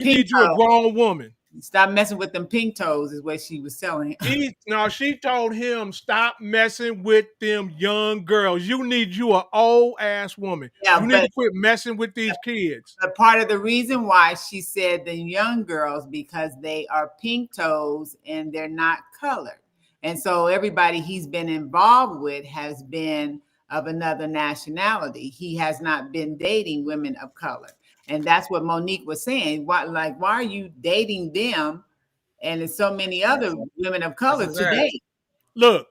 need you a grown woman. Stop messing with them pink toes is what she was telling him. She told him, stop messing with them young girls. You need you an old ass woman. Yeah, you need to quit messing with these kids. But part of the reason why she said the young girls, because they are pink toes and they're not colored. And so everybody he's been involved with has been of another nationality. He has not been dating women of color. And that's what Monique was saying. Why are you dating them? And there's so many other women of color today. Look,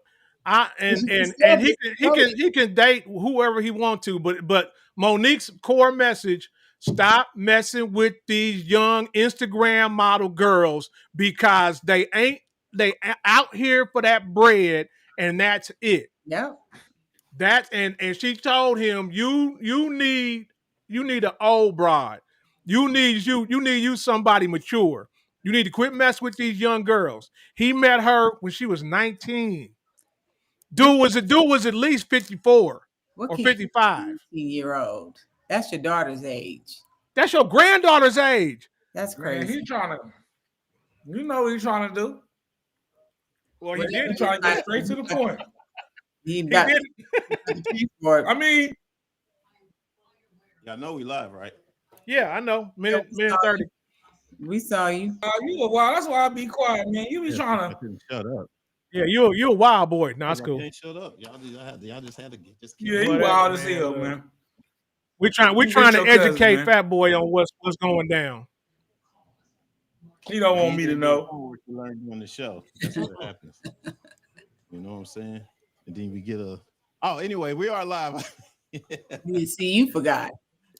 he can date whoever he wants to, but Monique's core message: stop messing with these young Instagram model girls because they out here for that bread, and that's it. Yeah. And she told him, you need an old broad. You need somebody mature. You need to quit messing with these young girls. He met her when she was 19. Dude was at least 54 or 55. 18-year-old. That's your daughter's age. That's your granddaughter's age. That's crazy. Man, he's trying to, you know what he's trying to do. Well, he did. He's trying to get straight to the point. He got. I mean, y'all know we live, right? Yeah, I know. Minute 30. We saw you. You a wild. That's why I be quiet, man. You be trying to shut up. Yeah, you a wild boy. No, it's cool. Can't shut up. Y'all just had to just keep. Yeah, you wild as hell, man. We're trying to educate Fat Boy on what's going down. He don't want me to know what you learned on the show. That's what happens. You know what I'm saying? And then we get a. Oh, anyway, we are live. You see, you forgot.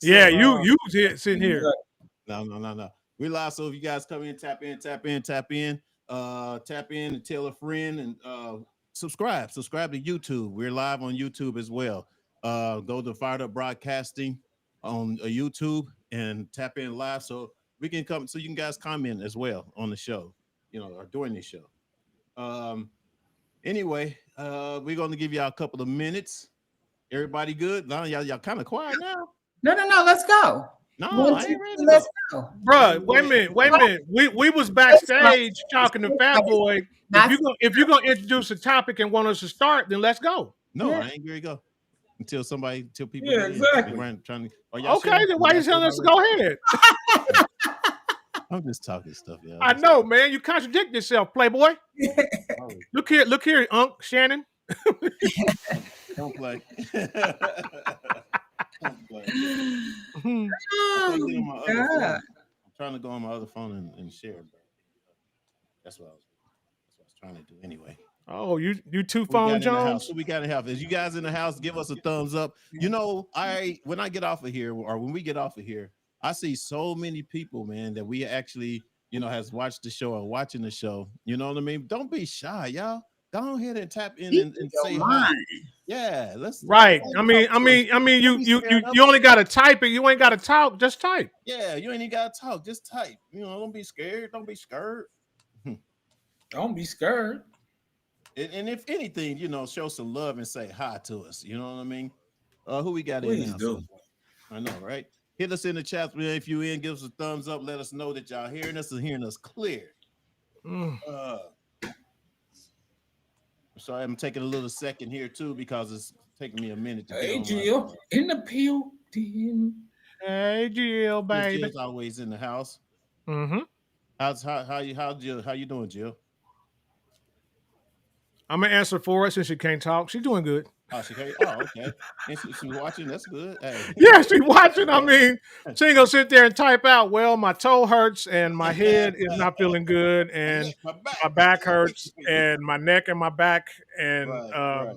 Yeah, you sitting here. No. We live. So if you guys come in, tap in, and tell a friend and subscribe. Subscribe to YouTube. We're live on YouTube as well. Go to Fired Up Broadcasting on YouTube and tap in live so we can come. So you guys comment as well on the show, or during the show. Anyway, we're going to give y'all a couple of minutes. Everybody good? Now y'all kind of quiet now. No. Let's go. No, I ain't ready. Let's go. Bro, wait a minute. We was backstage talking to Fat Boy. If you're gonna introduce a topic and want us to start, then let's go. No, I ain't ready to go until people. Yeah, exactly. Then why you telling us to go ahead? I'm just talking stuff, y'all. I know, man. You contradict yourself, Playboy. Look here, Unc Shannon. Don't play. I'm trying to go on my other phone and share, bro. That's what I was trying to do anyway. Oh, you two phone Jones? So we got in the house. As you guys in the house, give us a thumbs up. When I get off of here, or when we get off of here, I see so many people, man, that we actually, has watched the show or watching the show. You know what I mean? Don't be shy, y'all. Go ahead and tap in and say hi. Yeah, let's. Right. I mean, you only got to type it. You ain't got to talk. Just type. Yeah, you ain't even got to talk. Just type. Don't be scared. Don't be scared. Don't be scared. And if anything, show some love and say hi to us. You know what I mean? Who we got Please in now? do. I know, right? Hit us in the chat if you in. Give us a thumbs up. Let us know that y'all hearing us and hearing us clear. So I'm taking a little second here too because it's taking me a minute to get on Jill in the building. Hey Jill, baby. Jill's always in the house. Mm-hmm. How you doing, Jill? I'm gonna answer for her since she can't talk. She's doing good. Oh, she can't. Oh, okay. And she's watching. That's good. Hey. Yeah, she's watching. I mean, she ain't gonna sit there and type out. Well, my toe hurts and my head is not feeling good, and my back hurts, and my neck and my back, and right.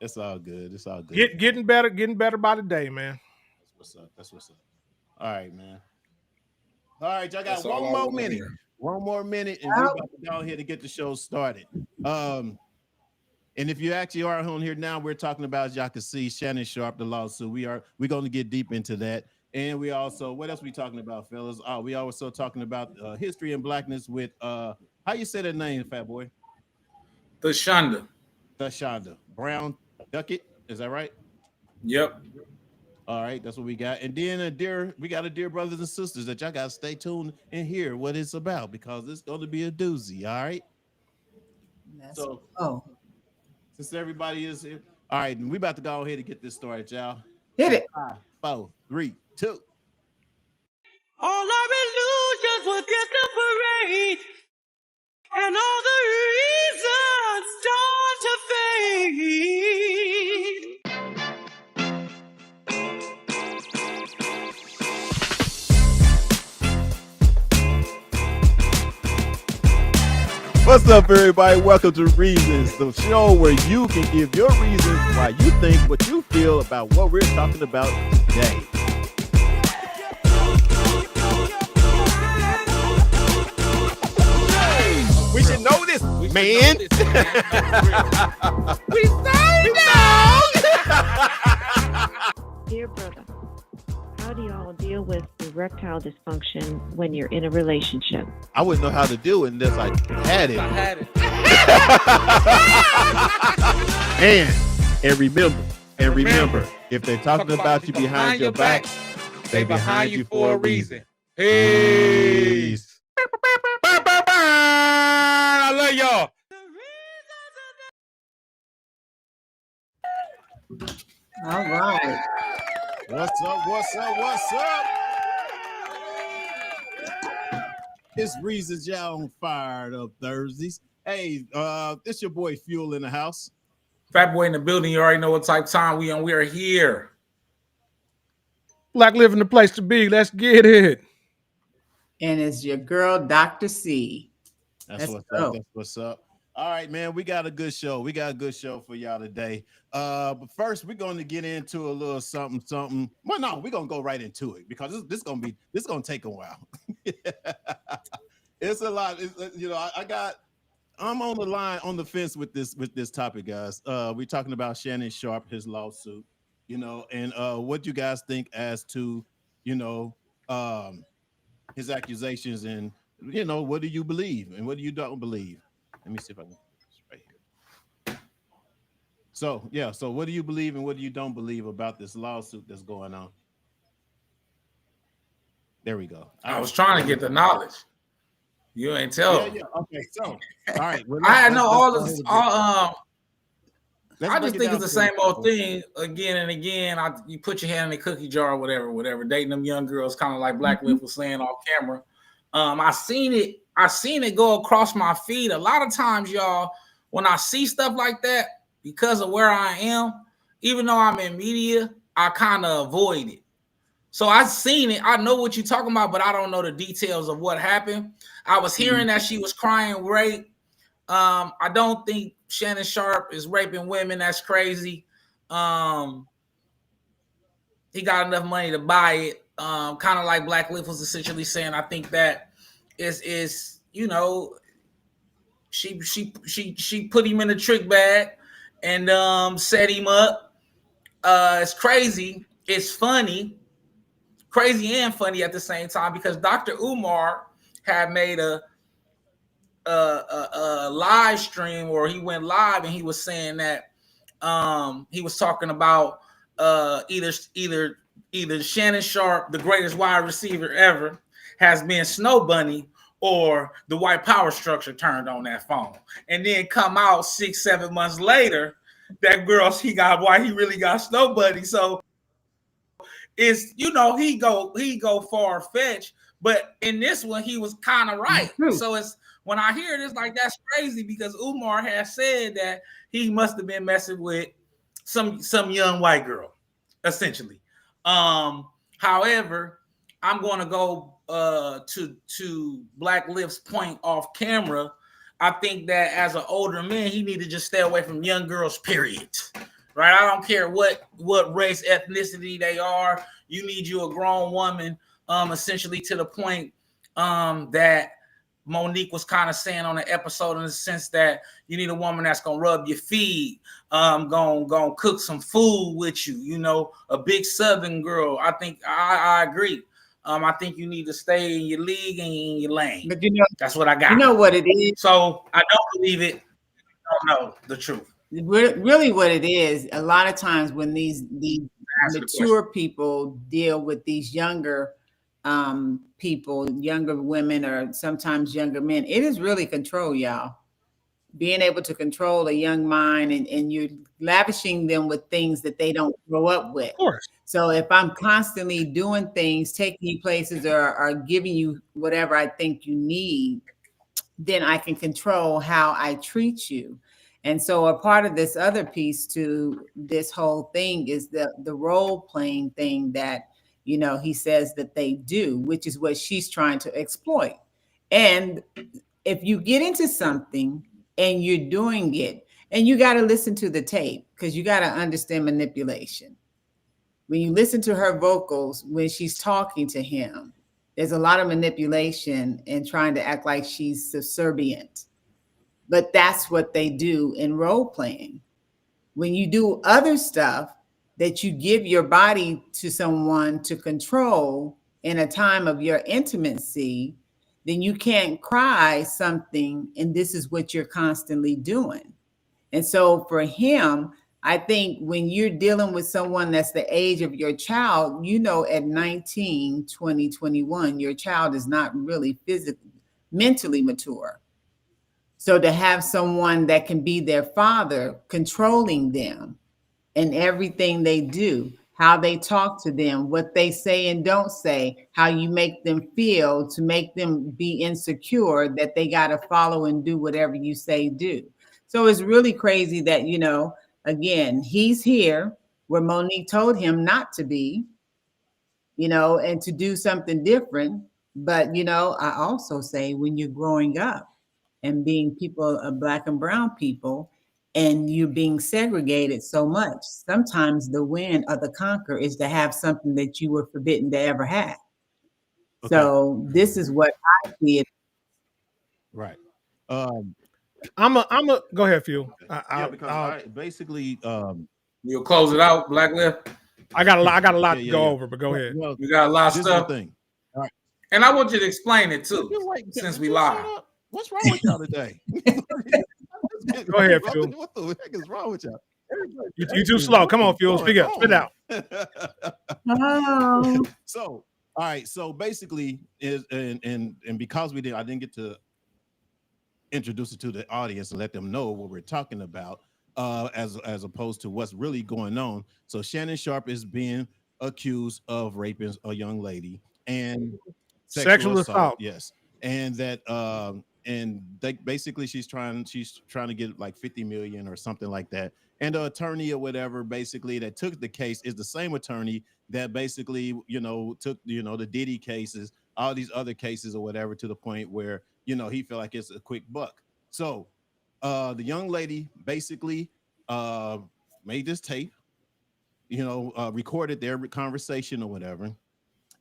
It's all good. It's all good. Getting better by the day, man. That's what's up. All right, man. All right, y'all got one more minute. One more minute, and we're about to go ahead and get the show started. And if you actually are on here now, we're talking about, as y'all can see, Shannon Sharpe, the lawsuit. We're going to get deep into that. And we also, what else we talking about, fellas? We also talking about history and blackness with, how you say that name, Fat Boy? Thasunda Brown Duckett. Is that right? Yep. All right, that's what we got. And then we got a dear brothers and sisters that y'all gotta stay tuned and hear what it's about because it's gonna be a doozy. All right. So since everybody is here, all right, we about to go ahead and get this started, y'all. Hit it. 5, 4, 3, 2. All our illusions will get the parade, and all the reasons start to fade. What's up, everybody? Welcome to Reasons, the show where you can give your reasons why you think what you feel about what we're talking about today. We should know this, man. We say no. Dear brother, how do y'all deal with erectile dysfunction when you're in a relationship? I wouldn't know how to do it unless I had it. And remember, if they're talking about you behind your back, they behind you for a reason. Peace. I love y'all. All right. What's up? It's Reasons, y'all on Fired Up Thursdays. Hey, it's your boy Fuel in the house. Fat Boy in the building. You already know what type of time we on. We are here. Black living the place to be. Let's get it. And it's your girl, Dr. C. That's what's up. All right, man. We got a good show. For y'all today. But first, we're going to get into a little something. Well, no, we're gonna go right into it because this gonna take a while. It's a lot. I'm on the line, on the fence with this topic, guys. We're talking about Shannon Sharpe, his lawsuit, and what you guys think as to, his accusations, and what do you believe and what do you don't believe? Let me see if I can right here. So what do you believe and what do you don't believe about this lawsuit that's going on? There we go. I was trying to get the knowledge. You ain't tell. Yeah. Okay. So, all right. I know all this. I just think it's the same old thing again and again. You put your hand in the cookie jar or whatever. Dating them young girls, kind of like Black Liv was saying off camera. I seen it go across my feed a lot of times, y'all. When I see stuff like that, because of where I am, even though I'm in media, I kind of avoid it. So I seen it. I know what you're talking about, but I don't know the details of what happened. I was hearing that she was crying rape. I don't think Shannon Sharpe is raping women. That's crazy. He got enough money to buy it. Kind of like Black Liv was essentially saying. I think that is she put him in a trick bag and set him up. It's crazy. It's funny. Crazy and funny at the same time because Dr. Umar had made a live stream where he went live and he was saying that he was talking about either Shannon Sharpe, the greatest wide receiver ever, has been Snow Bunny, or the white power structure turned on that phone. And then come out 6-7 months later, that girl he really got Snow Bunny. So it's he go far fetched, but in this one he was kind of right. So it's when I hear this, like, that's crazy because Umar has said that he must have been messing with some young white girl, essentially. However, I'm going to go to Black Liv's point off camera. I think that as an older man, he need to just stay away from young girls, period. Right? I don't care what race, ethnicity they are. You need you a grown woman, essentially to the point that Monique was kind of saying on the episode, in the sense that you need a woman that's gonna rub your feet, gonna cook some food with you, a big Southern girl. I think I agree. I think you need to stay in your league and in your lane. But that's what I got. You know what it is? So I don't believe it. I don't know the truth. Really what it is, a lot of times when these mature people deal with these younger people, younger women, or sometimes younger men. It is really control, y'all. Being able to control a young mind, and you're lavishing them with things that they don't grow up with. Of course. So if I'm constantly doing things, taking you places, or giving you whatever I think you need, then I can control how I treat you. And so a part of this other piece to this whole thing is the role playing thing that, he says that they do, which is what she's trying to exploit. And if you get into something and you're doing it, and you got to listen to the tape, because you got to understand manipulation. When you listen to her vocals, when she's talking to him, there's a lot of manipulation and trying to act like she's subservient. But that's what they do in role playing. When you do other stuff that you give your body to someone to control in a time of your intimacy, then you can't cry something, and this is what you're constantly doing. And so for him, I think when you're dealing with someone that's the age of your child, at 19, 20, 21, your child is not really physically, mentally mature. So to have someone that can be their father, controlling them and everything they do, how they talk to them, what they say and don't say, how you make them feel to make them be insecure, that they got to follow and do whatever you say do. So it's really crazy that, again, he's here where Monique told him not to be, and to do something different. But, I also say when you're growing up and being people, Black and brown people, and you're being segregated so much, sometimes the win or the conquer is to have something that you were forbidden to ever have. Okay. So this is what I see it. Right. I'm a go ahead, Phil. Because I basically you'll close it out, Black Left. I got a lot to go over, but go ahead. Well, you got a lot of stuff. Thing. All right. And I want you to explain it too, since we live. What's wrong with y'all today? Go ahead, Phil. What the heck is wrong with y'all? You too slow. Come on, Phil. Speak up. Spit out. So, all right. So basically, and because I didn't get to introduce it to the audience and let them know what we're talking about, as opposed to what's really going on. So Shannon Sharpe is being accused of raping a young lady and sexual assault. Yes, and that and they basically she's trying to get like 50 million or something like that. And the attorney or whatever basically that took the case is the same attorney that basically took the Diddy cases, all these other cases or whatever, to the point where he feel like it's a quick buck. So the young lady basically made this tape, recorded their conversation or whatever.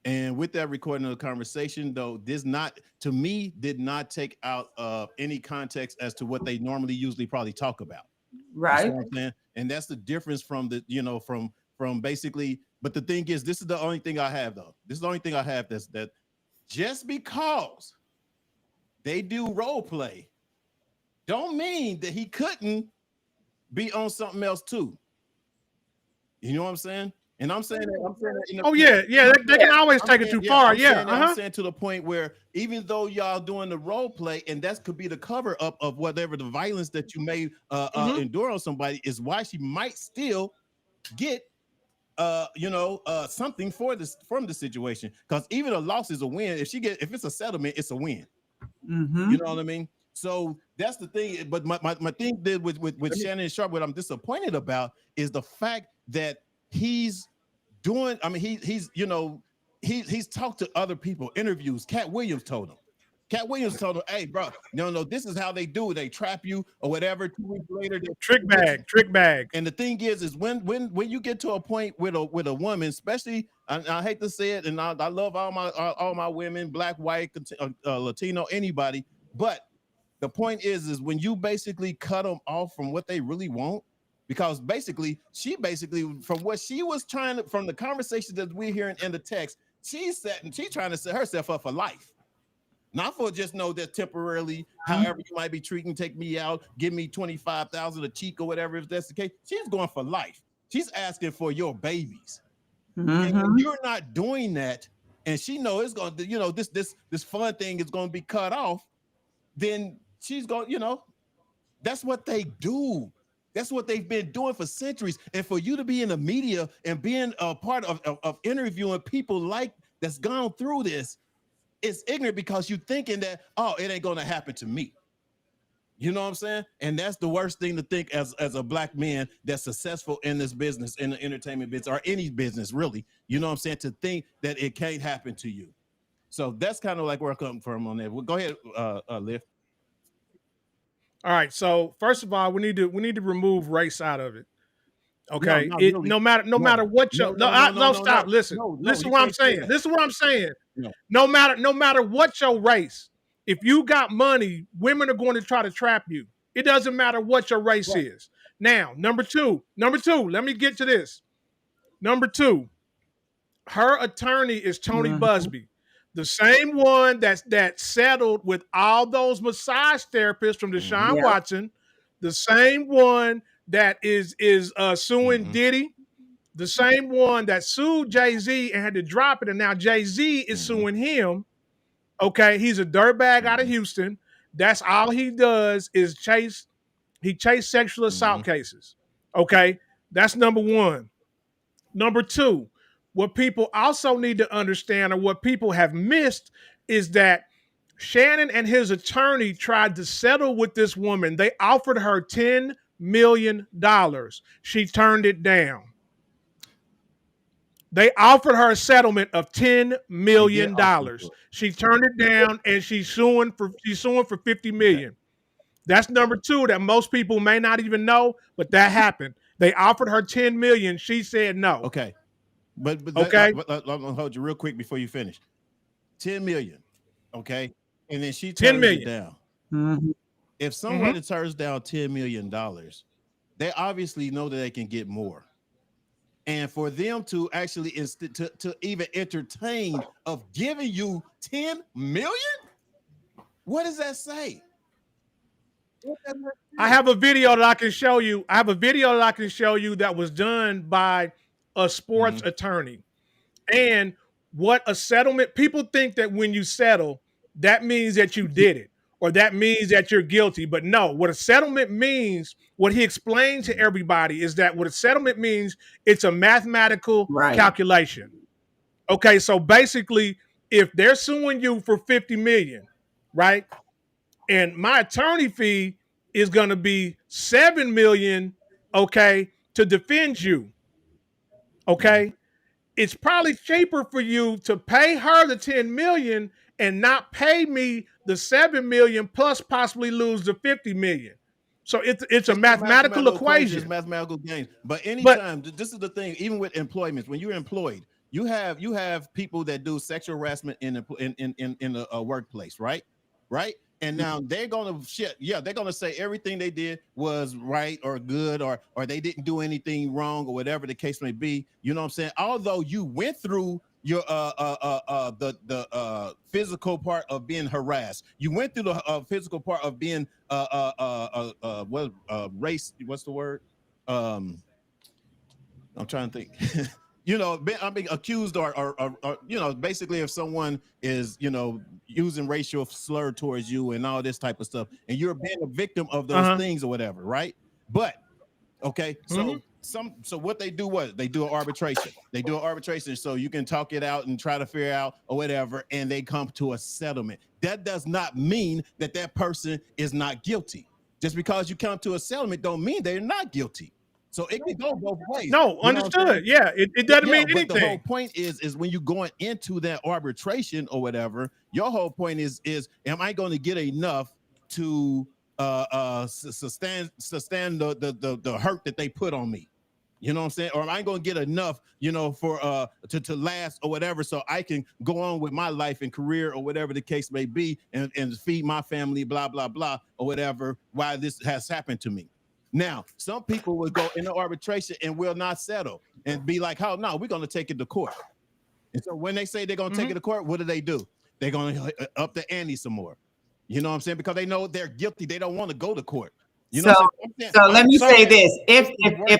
And with that recording of the conversation, though, did not take out any context as to what they normally usually probably talk about. Right. And that's the difference from from basically. But the thing is, this is the only thing I have, though. This is the only thing I have that just because they do role play don't mean that he couldn't be on something else too. You know what I'm saying? And I'm saying that. They can always take it too far. I'm saying to the point where even though y'all doing the role play, and that could be the cover up of whatever the violence that you may endure on somebody, is why she might still get something from the situation. Because even a loss is a win. If it's a settlement, it's a win. Mm-hmm. You know what I mean? So that's the thing. But my thing with Shannon Sharpe, what I'm disappointed about is the fact that he's doing. I mean, he's talked to other people, interviews. Cat Williams told him, hey, bro, no, this is how they do it. They trap you or whatever. 2 weeks later, trick bag. And the thing is when you get to a point with a woman, especially, I hate to say it, and I love all my women, Black, white, Latino, anybody, but the point is when you basically cut them off from what they really want. Because she from what she was from the conversation that we're hearing in the text, she's trying to set herself up for life. Not for just that temporarily, however you might be treating, take me out, give me 25,000 a cheek or whatever, if that's the case. She's going for life. She's asking for your babies. And when you're not doing that, and she know it's going to, this fun thing is going to be cut off, then she's going, that's what they do. That's what they've been doing for centuries. And for you to be in the media and being a part of interviewing people like that's gone through this, it's ignorant because you're thinking that, oh, it ain't going to happen to me. You know what I'm saying? And that's the worst thing to think as a black man that's successful in this business, in the entertainment business, or any business, really. You know what I'm saying? To think that it can't happen to you. So that's kind of like where I come from on that. Well, go ahead, Liv. All right. So first of all, we need to remove race out of it. Okay. No, It really. no matter what your stop. Listen. Listen what I'm saying. That. This is what I'm saying. No. No matter what your race, if you got money, women are going to try to trap you. It doesn't matter what your race is. Now, number two, let me get to this. Number two, her attorney is Tony Busby, the same one that settled with all those massage therapists from Deshaun Watson, the same one that is suing Diddy, the same one that sued Jay-Z and had to drop it, and now Jay-Z is suing him. Okay, he's a dirtbag out of Houston. That's all he does is chase sexual assault cases. Okay, that's number one. Number two, what people also need to understand, or what people have missed, is that Shannon and his attorney tried to settle with this woman. They offered her $10 million. She turned it down. They offered her a settlement of $10 million. She turned it down, and she's suing for $50 million. Okay. That's number two that most people may not even know, but that happened. They offered her $10 million. She said no. Okay. But okay. I'm gonna hold you real quick before you finish. $10 million. Okay. And then she turns it down. If somebody turns down $10 million, they obviously know that they can get more. And for them to actually to even entertain of giving you 10 million, what does that say? I have a video that I can show you. That was done by a sports attorney. And what a settlement, people think that when you settle, that means that you did it, or that means that you're guilty. But no, what a settlement means, what he explained to everybody, is that what a settlement means, it's a mathematical calculation. Okay, so basically, if they're suing you for $50 million, right? And my attorney fee is going to be $7 million, okay, to defend you. Okay? It's probably cheaper for you to pay her the $10 million and not pay me the $7 million plus possibly lose the $50 million. So it's a mathematical equation. It's mathematical games. But anytime, this is the thing, even with employment, when you're employed, you have people that do sexual harassment in a workplace, right? Right? And now they're gonna they're gonna say everything they did was right or good, or they didn't do anything wrong, or whatever the case may be. You know what I'm saying? Although you went through your the physical part of being harassed, you went through the physical part of being race. What's the word? I'm trying to think. I'm being accused or basically if someone is, using racial slur towards you and all this type of stuff, and you're being a victim of those things or whatever, right? But, okay, so what they do, they do an arbitration. They do an arbitration so you can talk it out and try to figure out or whatever, and they come to a settlement. That does not mean that person is not guilty. Just because you come to a settlement don't mean they're not guilty. So it can go both ways. No, understood. Yeah, it doesn't mean anything. But the whole point is when you're going into that arbitration or whatever, your whole point is am I going to get enough to sustain the hurt that they put on me? You know what I'm saying? Or am I going to get enough, for to last or whatever, so I can go on with my life and career or whatever the case may be, and feed my family, blah blah blah, or whatever, while this has happened to me. Now, some people will go into arbitration and will not settle and be like, "Oh no, we're going to take it to court." And so when they say they're going to take it to court, what do? They're going to up the ante some more. You know what I'm saying? Because they know they're guilty. They don't want to go to court. You know So, what I'm saying? so let me So- say this: if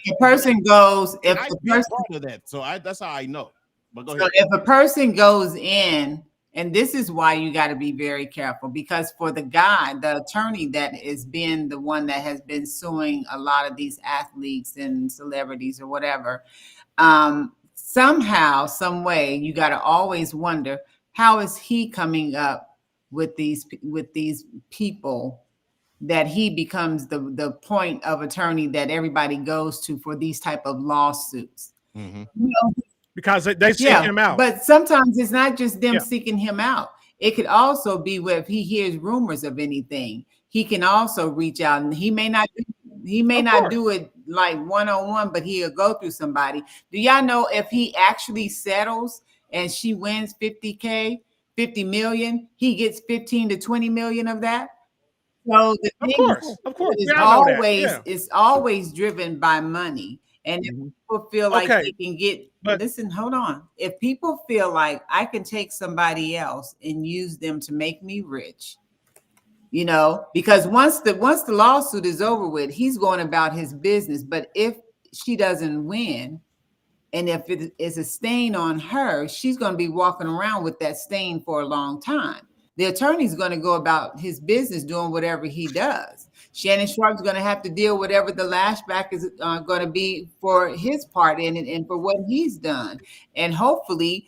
a person goes, if I the be person, part of that, so that's how I know. But go so ahead. if a person goes in, and this is why you got to be very careful, because for the guy, the attorney that is being the one that has been suing a lot of these athletes and celebrities or whatever, somehow, some way, you got to always wonder, how is he coming up with these people that he becomes the point of attorney that everybody goes to for these type of lawsuits. Mm-hmm. You know, because they seek him out. but sometimes it's not just them Yeah. seeking him out. It could also be where if he hears rumors of anything, he can also reach out, and he may not do it like one-on-one, but he'll go through somebody. Do y'all know if he actually settles and she wins 50K, 50 million, he gets 15 to 20 million of that? So the Of thing course. We is all know that. always Yeah. it's always driven by money. And if people feel like Okay, they can get, but- listen, hold on. If people feel like I can take somebody else and use them to make me rich, you know, because once the lawsuit is over with, he's going about his business. But if she doesn't win, and if it is a stain on her, she's going to be walking around with that stain for a long time. The attorney's going to go about his business doing whatever he does. Shannon Sharpe's going to have to deal with whatever the lashback is going to be for his part in it and for what he's done. And hopefully,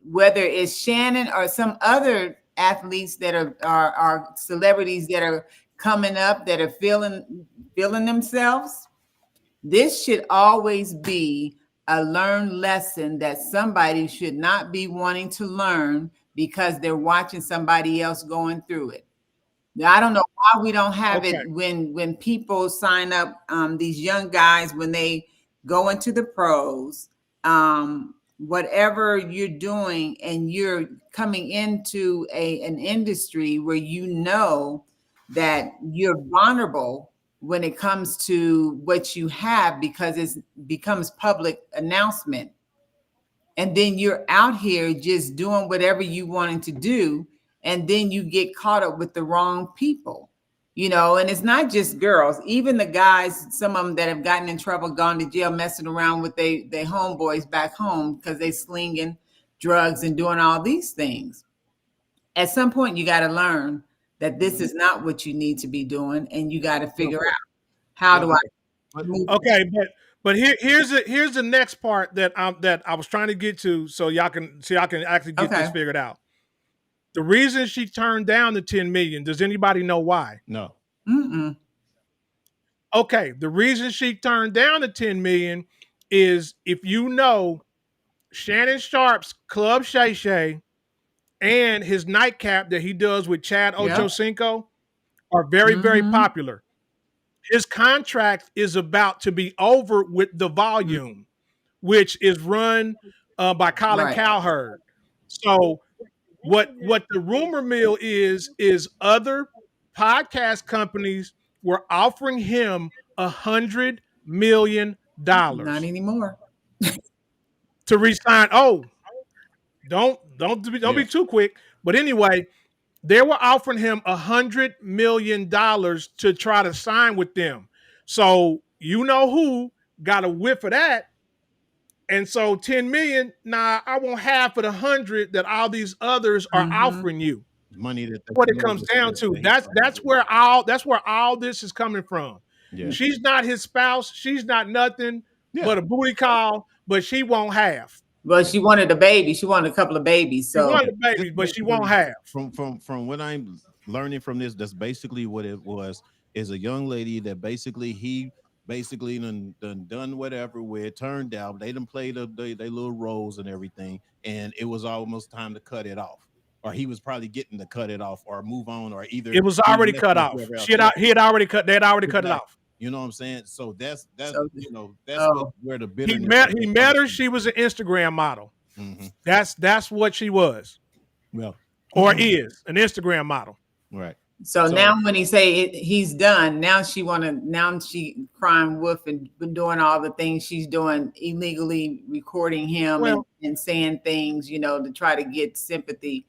whether it's Shannon or some other athletes that are celebrities that are coming up that are feeling themselves, this should always be a learned lesson that somebody should not be wanting to learn because they're watching somebody else going through it. Now, I don't know why we don't have it when people sign up, these young guys, when they go into the pros, whatever you're doing, and you're coming into an industry where you know that you're vulnerable when it comes to what you have, because it becomes public announcement. And then you're out here just doing whatever you wanted to do. And then you get caught up with the wrong people, you know, and it's not just girls, even the guys, some of them that have gotten in trouble, gone to jail, messing around with they homeboys back home because they slinging drugs and doing all these things. At some point, you got to learn that this is not what you need to be doing. And you got to figure out, how do I move? Okay, but here's the next part that I was trying to get to, so y'all can actually get this figured out. The reason she turned down the 10 million, does anybody know why? No. Mm-mm. Okay, the reason she turned down the 10 million is, if you know, Shannon Sharpe's Club Shay Shay and his nightcap that he does with Chad Ochocinco are very, very popular. His contract is about to be over with the Volume, which is run by Colin Cowherd. So what the rumor mill is other podcast companies were offering him $100 million Not anymore. to resign. Oh, don't be too quick. But anyway, they were offering him $100 million to try to sign with them. So you know who got a whiff of that. And so 10 million, I want half of the 100 that all these others are offering you. Money that what it comes down to. That's where all this is coming from. Yeah. She's not his spouse. She's not nothing but a booty call, but she won't have. Well, she wanted a baby. She wanted a couple of babies. So she wanted a baby, but she won't have. From what I'm learning from this, that's basically what it was. Is a young lady that he done whatever with, turned out they done played they little roles and everything, and it was almost time to cut it off, or he was probably getting to cut it off or move on, or either it was already cut off. They had already cut it off. You know what I'm saying? So that's where the bitterness. He met her. She was an Instagram model. Mm-hmm. That's what she was. Well, or is an Instagram model. Right. So now when he say he's done, now she crying wolf and been doing all the things she's doing, illegally recording him and saying things, to try to get sympathy.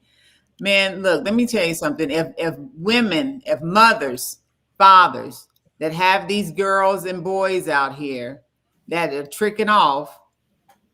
Man, look, let me tell you something. If women, if mothers, fathers that have these girls and boys out here that are tricking off,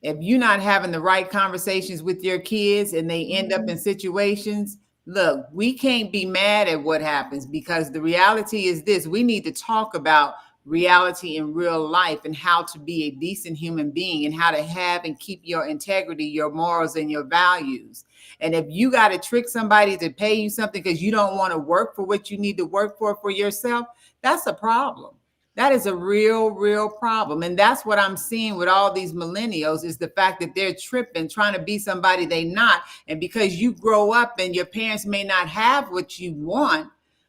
if you're not having the right conversations with your kids and they end up in situations, look, we can't be mad at what happens, because the reality is this: we need to talk about reality in real life and how to be a decent human being and how to have and keep your integrity, your morals, and your values. And if you got to trick somebody to pay you something because you don't want to work for what you need to work for yourself, that's a problem. That is a real problem. And that's what I'm seeing with all these millennials, is the fact that they're tripping, trying to be somebody they not. And because you grow up and your parents may not have what you want,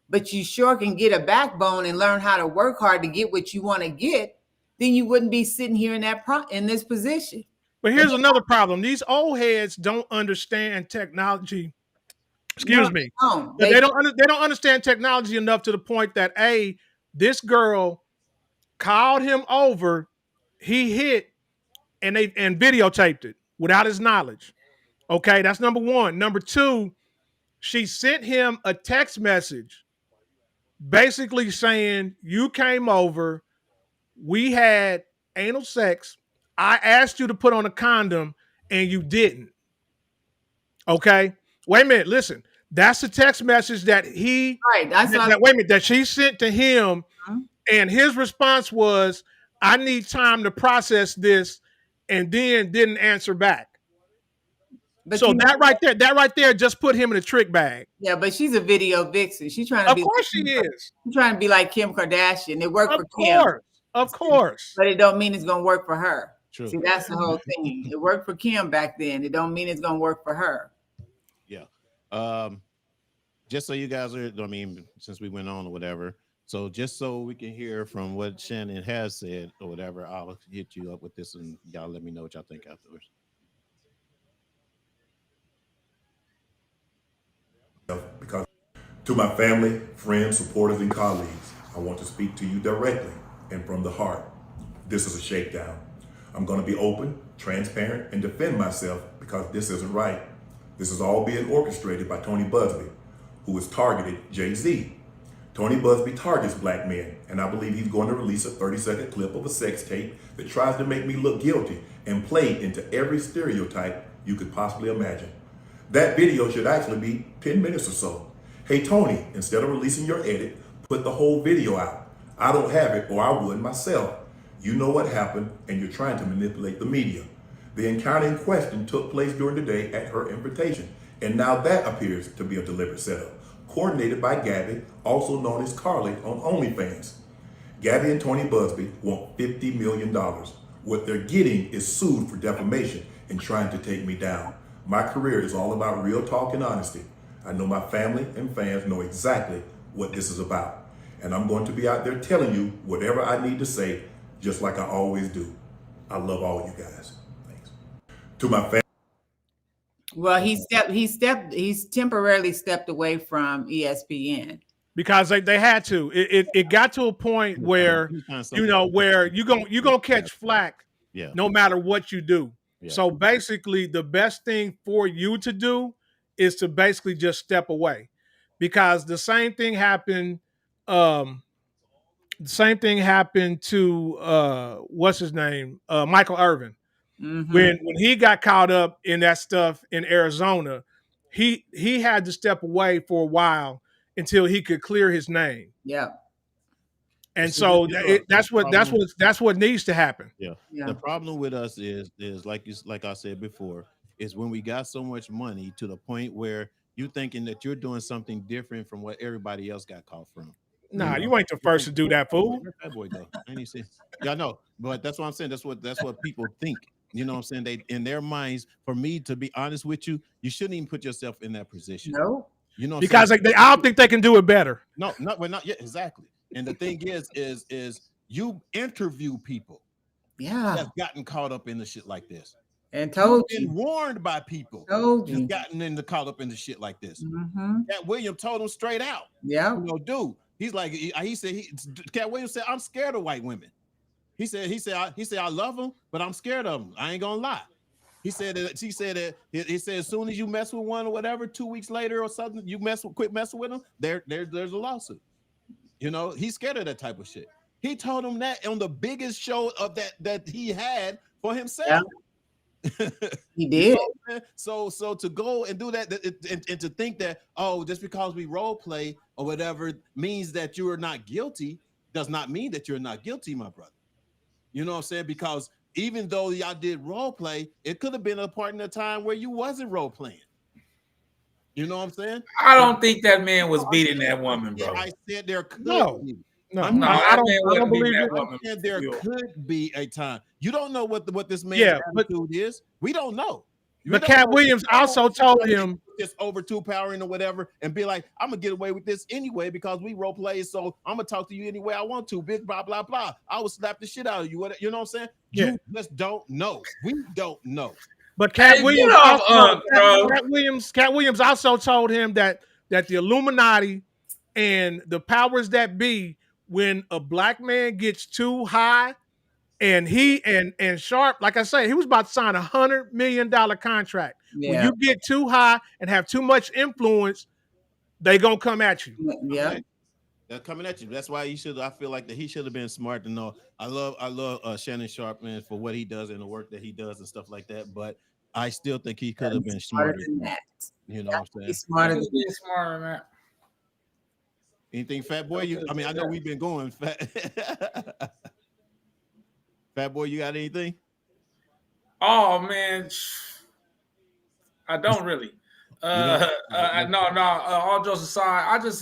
but you sure can get a backbone and learn how to work hard to get what you want to get, then you wouldn't be sitting here in this position. But here's another problem. These old heads don't understand technology. No, Excuse me. no, They don't understand technology enough to the point that this girl called him over, he hit, and videotaped it without his knowledge. Okay, that's number one. Number two, she sent him a text message basically saying, "You came over, we had anal sex. I asked you to put on a condom and you didn't." Okay. Wait a minute. Listen, that's the text message that that she sent to him. And his response was, "I need time to process this," and then didn't answer back. But so that right there just put him in a trick bag. Yeah, but she's a video vixen. She's trying to be. Of course she is. She's trying to be like Kim Kardashian. It worked for Kim. Of course. But it don't mean it's gonna work for her. True. See, that's the whole thing. It worked for Kim back then. It don't mean it's gonna work for her. Yeah. Just so you guys are, I mean, since we went on or whatever, so just so we can hear from what Shannon has said or whatever, I'll hit you up with this and y'all let me know what y'all think afterwards. Because to my family, friends, supporters, and colleagues, I want to speak to you directly and from the heart. This is a shakedown. I'm going to be open, transparent, and defend myself because this isn't right. This is all being orchestrated by Tony Busby, who has targeted Jay-Z. Tony Busby targets black men, and I believe he's going to release a 30-second clip of a sex tape that tries to make me look guilty and play into every stereotype you could possibly imagine. That video should actually be 10 minutes or so. Hey, Tony, instead of releasing your edit, put the whole video out. I don't have it, or I would myself. You know what happened, and you're trying to manipulate the media. The encounter in question took place during the day at her invitation, and now that appears to be a deliberate setup, coordinated by Gabby, also known as Carly, on OnlyFans. Gabby and Tony Busby want $50 million. What they're getting is sued for defamation and trying to take me down. My career is all about real talk and honesty. I know my family and fans know exactly what this is about. And I'm going to be out there telling you whatever I need to say, just like I always do. I love all you guys. Thanks. To my family. Well, he's temporarily stepped away from ESPN. Because they had to. It got to a point where, where you're gonna catch flack no matter what you do. Yeah. So basically, the best thing for you to do is to basically just step away, because the same thing happened. The same thing happened to what's his name, Michael Irvin, when he got caught up in that stuff in Arizona. He had to step away for a while until he could clear his name. Yeah. And so that's what needs to happen. Yeah. The problem with us is like I said before, is when we got so much money to the point where you thinking that you're doing something different from what everybody else got caught from. Nah, you ain't the first to do that, fool. That boy though. Yeah, I know, but that's what I'm saying. That's what people think. You know what I'm saying? They, in their minds, for me to be honest with you, you shouldn't even put yourself in that position. No. You know, because I don't think they can do it better. No, we're not yet. Exactly. And the thing is you interview people that's gotten caught up in the shit like this. And told you. Been warned by people that's gotten caught up in the shit like this. Cat Williams told him straight out. Yeah. You know, dude, he's like, Cat Williams said, I'm scared of white women. He said, I love them, but I'm scared of them. I ain't gonna lie. He said as soon as you mess with one or whatever, 2 weeks later or something, you quit messing with them, there's a lawsuit. You know, he's scared of that type of shit. He told him that on the biggest show of that he had for himself. He did. So to go and do that and to think that, oh, just because we role play or whatever means that you are not guilty does not mean that you're not guilty, my brother. You know what I'm saying? Because even though y'all did role play, it could have been a part in the time where you wasn't role playing. You know what I'm saying? I don't think that man was beating that woman, bro. I said there could be. No, I don't believe that woman. There could be a time. You don't know what this man's attitude is. We don't know. But Cat Williams also told him just over overpowering or whatever, and be like, "I'm gonna get away with this anyway because we role play. So I'm gonna talk to you any way I want to. Big blah blah blah. I will slap the shit out of you. You know what I'm saying? Yeah. You just don't know. We don't know. But Cat Williams also told him that the Illuminati and the powers that be, when a black man gets too high, and he and Sharpe, like I say, he was about to sign $100 million contract. Yeah. When you get too high and have too much influence, they gonna come at you. Yeah. Okay. They're coming at you. That's why I feel like that he should have been smart to know. I love Shannon Sharpe, man, for what he does and the work that he does and stuff like that. But I still think he could have been smarter than that. You know what I'm saying? Smarter than that. Anything, Fat Boy? I know we've been going. Fat Boy, you got anything? Oh man, I don't really. No. All jokes aside, I just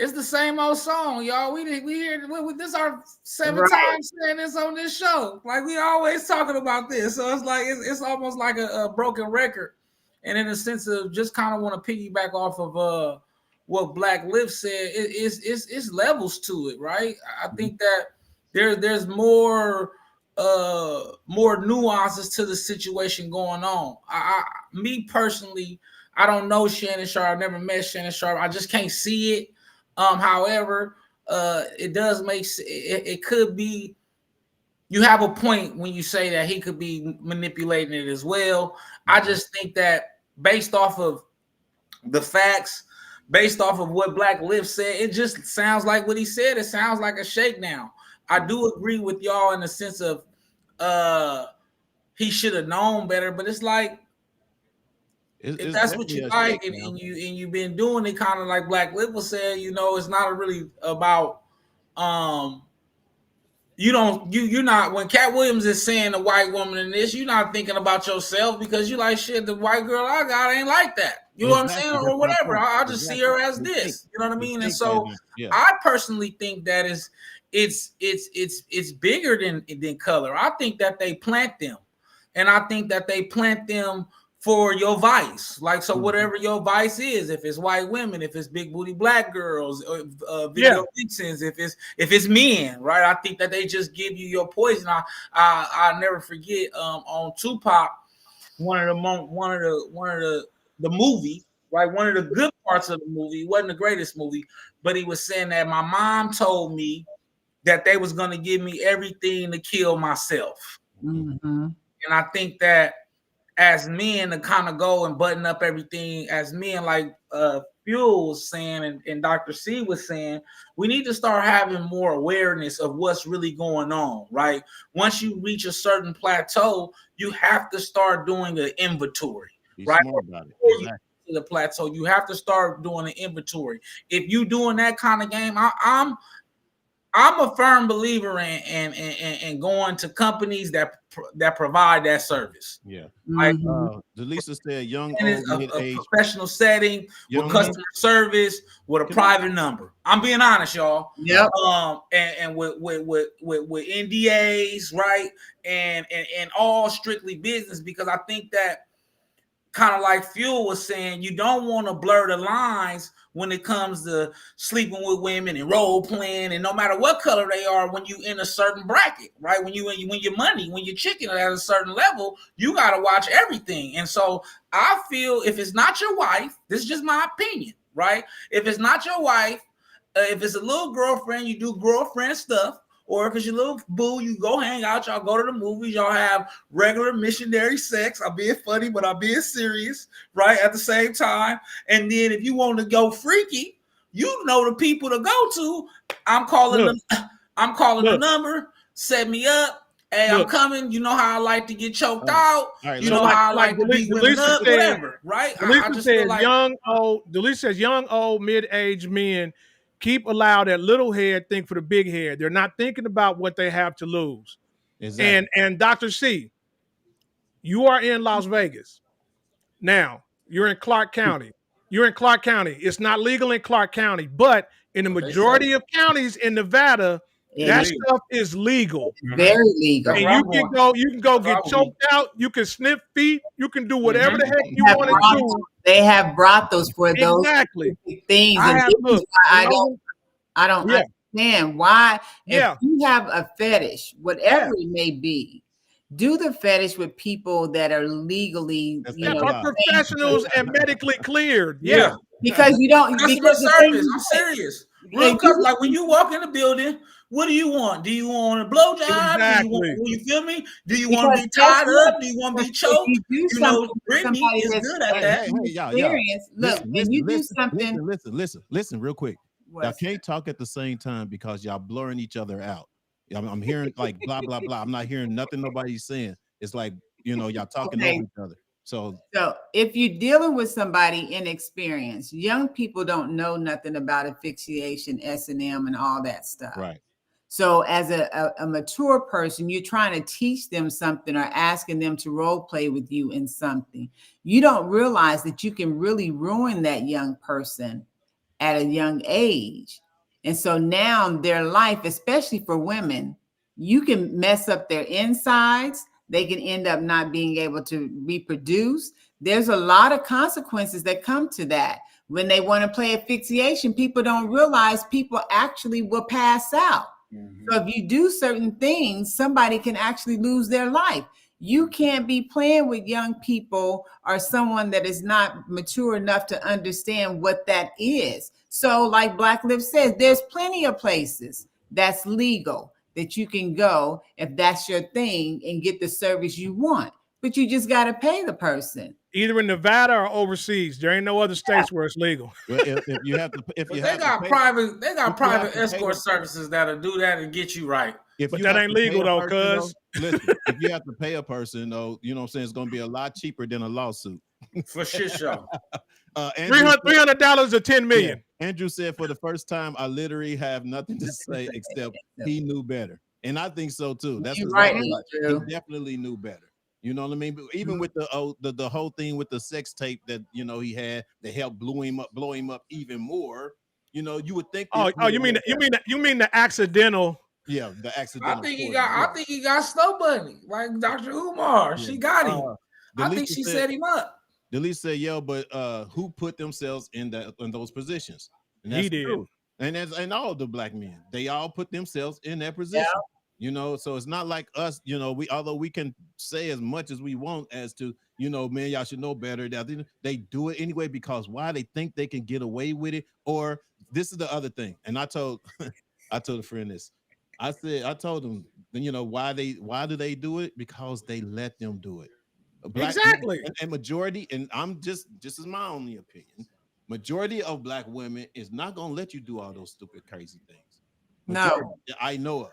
it's the same old song, y'all. We hear this our seventh time saying this on this show. Like we always talking about this, so it's like it's almost like a broken record. And in a sense of just kind of want to piggyback off of what Black Liv said, it's levels to it, right? I think that there's more nuances to the situation going on. Me personally, I don't know Shannon Sharpe. I've never met Shannon Sharpe. I just can't see it. However, it does make it could be. You have a point when you say that he could be manipulating it as well. I just think that based off of the facts, based off of what Black Liv said, it just sounds like what he said. It sounds like a shakedown. I do agree with y'all in the sense of he should have known better, but it's like if that's what you like and you've been doing it kind of like Black Liv was saying, you know, it's not really about you're not when Cat Williams is saying a white woman in this, you're not thinking about yourself because you like shit, the white girl I got ain't like that. You know what I'm saying? Or whatever. I just see her as this. You know what I mean? And so I personally think that it's bigger than color. I think that they plant them. And I think that they plant them for your vice. Like, so whatever your vice is, if it's white women, if it's big booty black girls, video vixens, if it's men, right? I think that they just give you your poison. I never forget on Tupac, one of the movie, right? One of the good parts of the movie, it wasn't the greatest movie, but he was saying that my mom told me that they was gonna give me everything to kill myself. Mm-hmm. And I think that as men to kind of go and button up everything as men, like Fuel was saying and Dr. C was saying, we need to start having more awareness of what's really going on, right? Once you reach a certain plateau, you have to start doing an inventory, right? To the plateau, you have to start doing an inventory. If you doing that kind of game, I'm a firm believer in going to companies that provide that service. Yeah, like Delisa said, young, old, a professional setting with customer service with a private number. I'm being honest, y'all. Yeah. And with NDAs, right, and all strictly business, because I think that kind of like Fuel was saying, you don't want to blur the lines when it comes to sleeping with women and role playing, and no matter what color they are, when you in a certain bracket, right? When your chicken at a certain level, you got to watch everything. And so I feel if it's not your wife, this is just my opinion, right? If it's not your wife, if it's a little girlfriend, you do girlfriend stuff. Or if it's your little boo, you go hang out, y'all go to the movies, y'all have regular missionary sex. I'm being funny, but I'm being serious, right? At the same time. And then if you want to go freaky, You know the people to go to. I'm calling the number. Set me up. Hey, I'm coming. You know how I like to get choked out. Right, you know how I like to beat women up, whatever. Right? I just feel like Delisa says young, old, mid-aged men keep allowed that little head think for the big head. They're not thinking about what they have to lose. Exactly. And Dr. C, you are in Las Vegas. Now, you're in Clark County. It's not legal in Clark County, but in the majority of counties in Nevada, that stuff is legal. Very legal. And you can go get choked out, you can sniff feet, you can do whatever the heck you want to do. They have brothels for those things. I don't understand why. If you have a fetish, whatever it may be, do the fetish with people that are legally are professionals and medically cleared. Because you don't. Customer service. I'm serious. Like when you walk in the building, what do you want? Do you want a blowjob? Exactly. Do you feel me? Do you want to be tied up? Do you want to be choked? You know, Brittany is good at that. Look, when you do something. Listen, real quick. Y'all can't talk at the same time because y'all blurring each other out. I'm hearing like blah blah blah. I'm not hearing nothing nobody's saying. It's like y'all talking over each other. So if you're dealing with somebody inexperienced, young people don't know nothing about asphyxiation, S&M, and all that stuff. Right. So as a mature person, you're trying to teach them something or asking them to role play with you in something. You don't realize that you can really ruin that young person at a young age. And so now their life, especially for women, you can mess up their insides. They can end up not being able to reproduce. There's a lot of consequences that come to that. When they want to play asphyxiation, people don't realize people actually will pass out. So if you do certain things, somebody can actually lose their life. You can't be playing with young people or someone that is not mature enough to understand what that is. So like Black Liv says, there's plenty of places that's legal that you can go if that's your thing and get the service you want. But you just got to pay the person. Either in Nevada or overseas. There ain't no other states where it's legal. Well, if you have to, they got private escort services that'll do that and get you right. But that ain't legal though, cuz. Listen, if you have to pay a person, though, you know what I'm saying, it's gonna be a lot cheaper than a lawsuit. For shit show. $300 or $10 million. Yeah. Andrew said, for the first time, I literally have nothing to say except he knew better. And I think so too. That's right. He definitely knew better. You know what I mean? But even with the whole thing with the sex tape that he had that helped blow him up even more. You would think. You mean the accidental? Yeah, the accidental. I think he got Snow Bunny like Dr. Umar. Yeah. She got him. I think she set him up. Delise said, "Yo, but who put themselves in those positions?" And that's he did. True. And all the black men, they all put themselves in that position. Yeah. So it's not like us, although we can say as much as we want as to, man, y'all should know better. They do it anyway because why? They think they can get away with it. Or this is the other thing. And I told a friend this. I told them, why do they do it? Because they let them do it. Exactly. And majority, and I'm just as my only opinion, majority of black women is not going to let you do all those stupid, crazy things. No, I know of.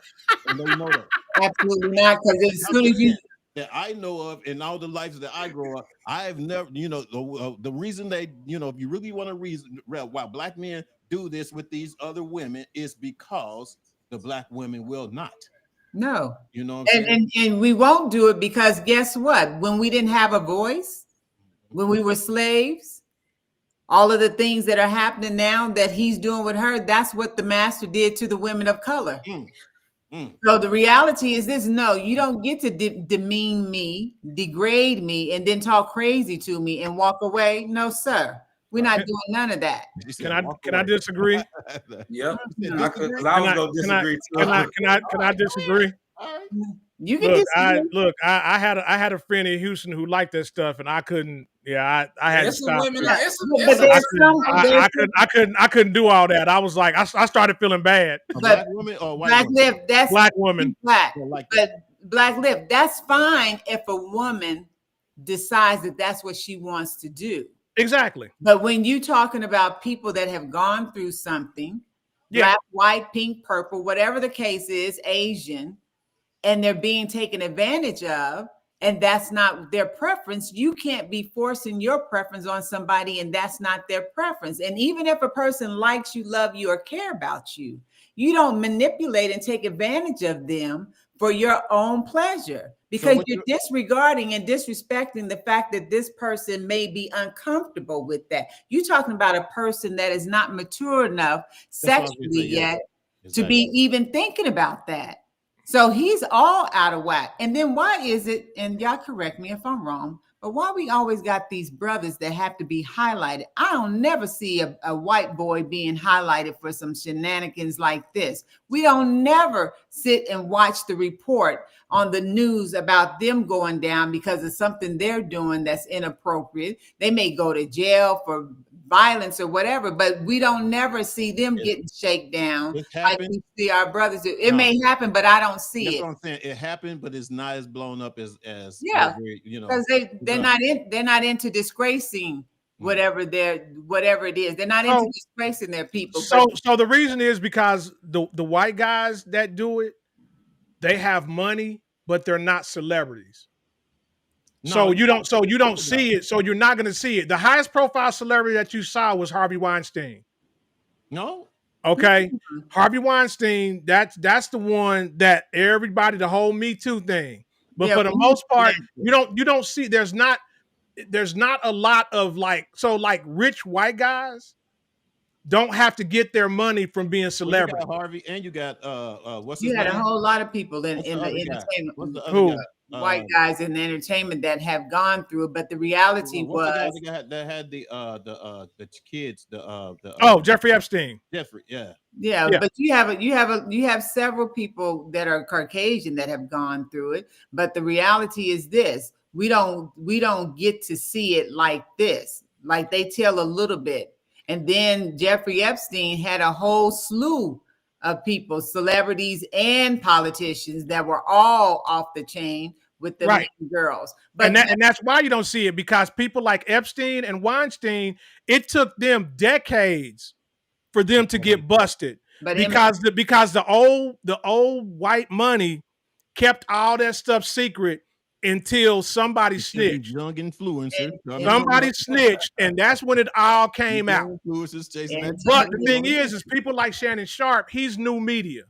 And they know that. Absolutely not. Because as soon as you that I know of in all the lives that I grow up, I have never, the reason they, if you really want to reason why black men do this with these other women is because the black women will not. No. You know what I'm saying? And we won't do it because guess what? When we didn't have a voice, when we were slaves, all of the things that are happening now that he's doing with her, that's what the master did to the women of color. So the reality is this: no, you don't get to demean me, degrade me, and then talk crazy to me and walk away. No, sir. We're not doing none of that. Can I disagree? Yep. Because I was going to disagree. Can I disagree? You can disagree. I had a friend in Houston who liked that stuff, and I couldn't. Yeah, I had to stop. I couldn't do all that. I was like, I started feeling bad. Black woman or white Black woman? Liv, that's black woman. Black, but Black Liv, that's fine if a woman decides that that's what she wants to do. Exactly. But when you talking about people that have gone through something, Yeah. black, white, pink, purple, whatever the case is, Asian, and they're being taken advantage of, and that's not their preference, you can't be forcing your preference on somebody and that's not their preference. And even if a person likes you, love you, or care about you, you don't manipulate and take advantage of them for your own pleasure, because you're disregarding and disrespecting the fact that this person may be uncomfortable with that. You're talking about a person that is not mature enough sexually yet to be even thinking about that. So he's all out of whack. And then why is it, and y'all correct me if I'm wrong, but why we always got these brothers that have to be highlighted? I don't never see a white boy being highlighted for some shenanigans like this. We don't never sit and watch the report on the news about them going down because of something they're doing that's inappropriate. They may go to jail for violence or whatever, but we don't never see them getting shaken down like we see our brothers do. It may happen, but I don't see it. That's what I'm saying. It happened, but it's not as blown up as you know, because they're not into disgracing whatever it is. They're not into disgracing their people. So the reason is because the white guys that do it, they have money, but they're not celebrities. So you don't see it. So you're not going to see it. The highest profile celebrity that you saw was Harvey Weinstein. No. Okay. Harvey Weinstein, that's the one that everybody, the whole Me Too thing. But for the most part, you don't see, there's not a lot of like rich white guys don't have to get their money from being celebrities. You got Harvey and you got what's his name? You had a whole lot of people in the entertainment. What's the other guy? White guys in the entertainment that have gone through it, but the reality was the guy that had the kids, Jeffrey Epstein. Jeffrey, yeah. But you have several people that are Caucasian that have gone through it, but the reality is this: we don't get to see it like this. Like they tell a little bit, and then Jeffrey Epstein had a whole slew of people, celebrities and politicians that were all off the chain with the girls. But and that's why you don't see it, because people like Epstein and Weinstein, it took them decades for them to get busted, because the old white money kept all that stuff secret until somebody snitched. Young influencer. Somebody snitched, and that's when it all came out. But the thing is people like Shannon Sharpe, he's new media.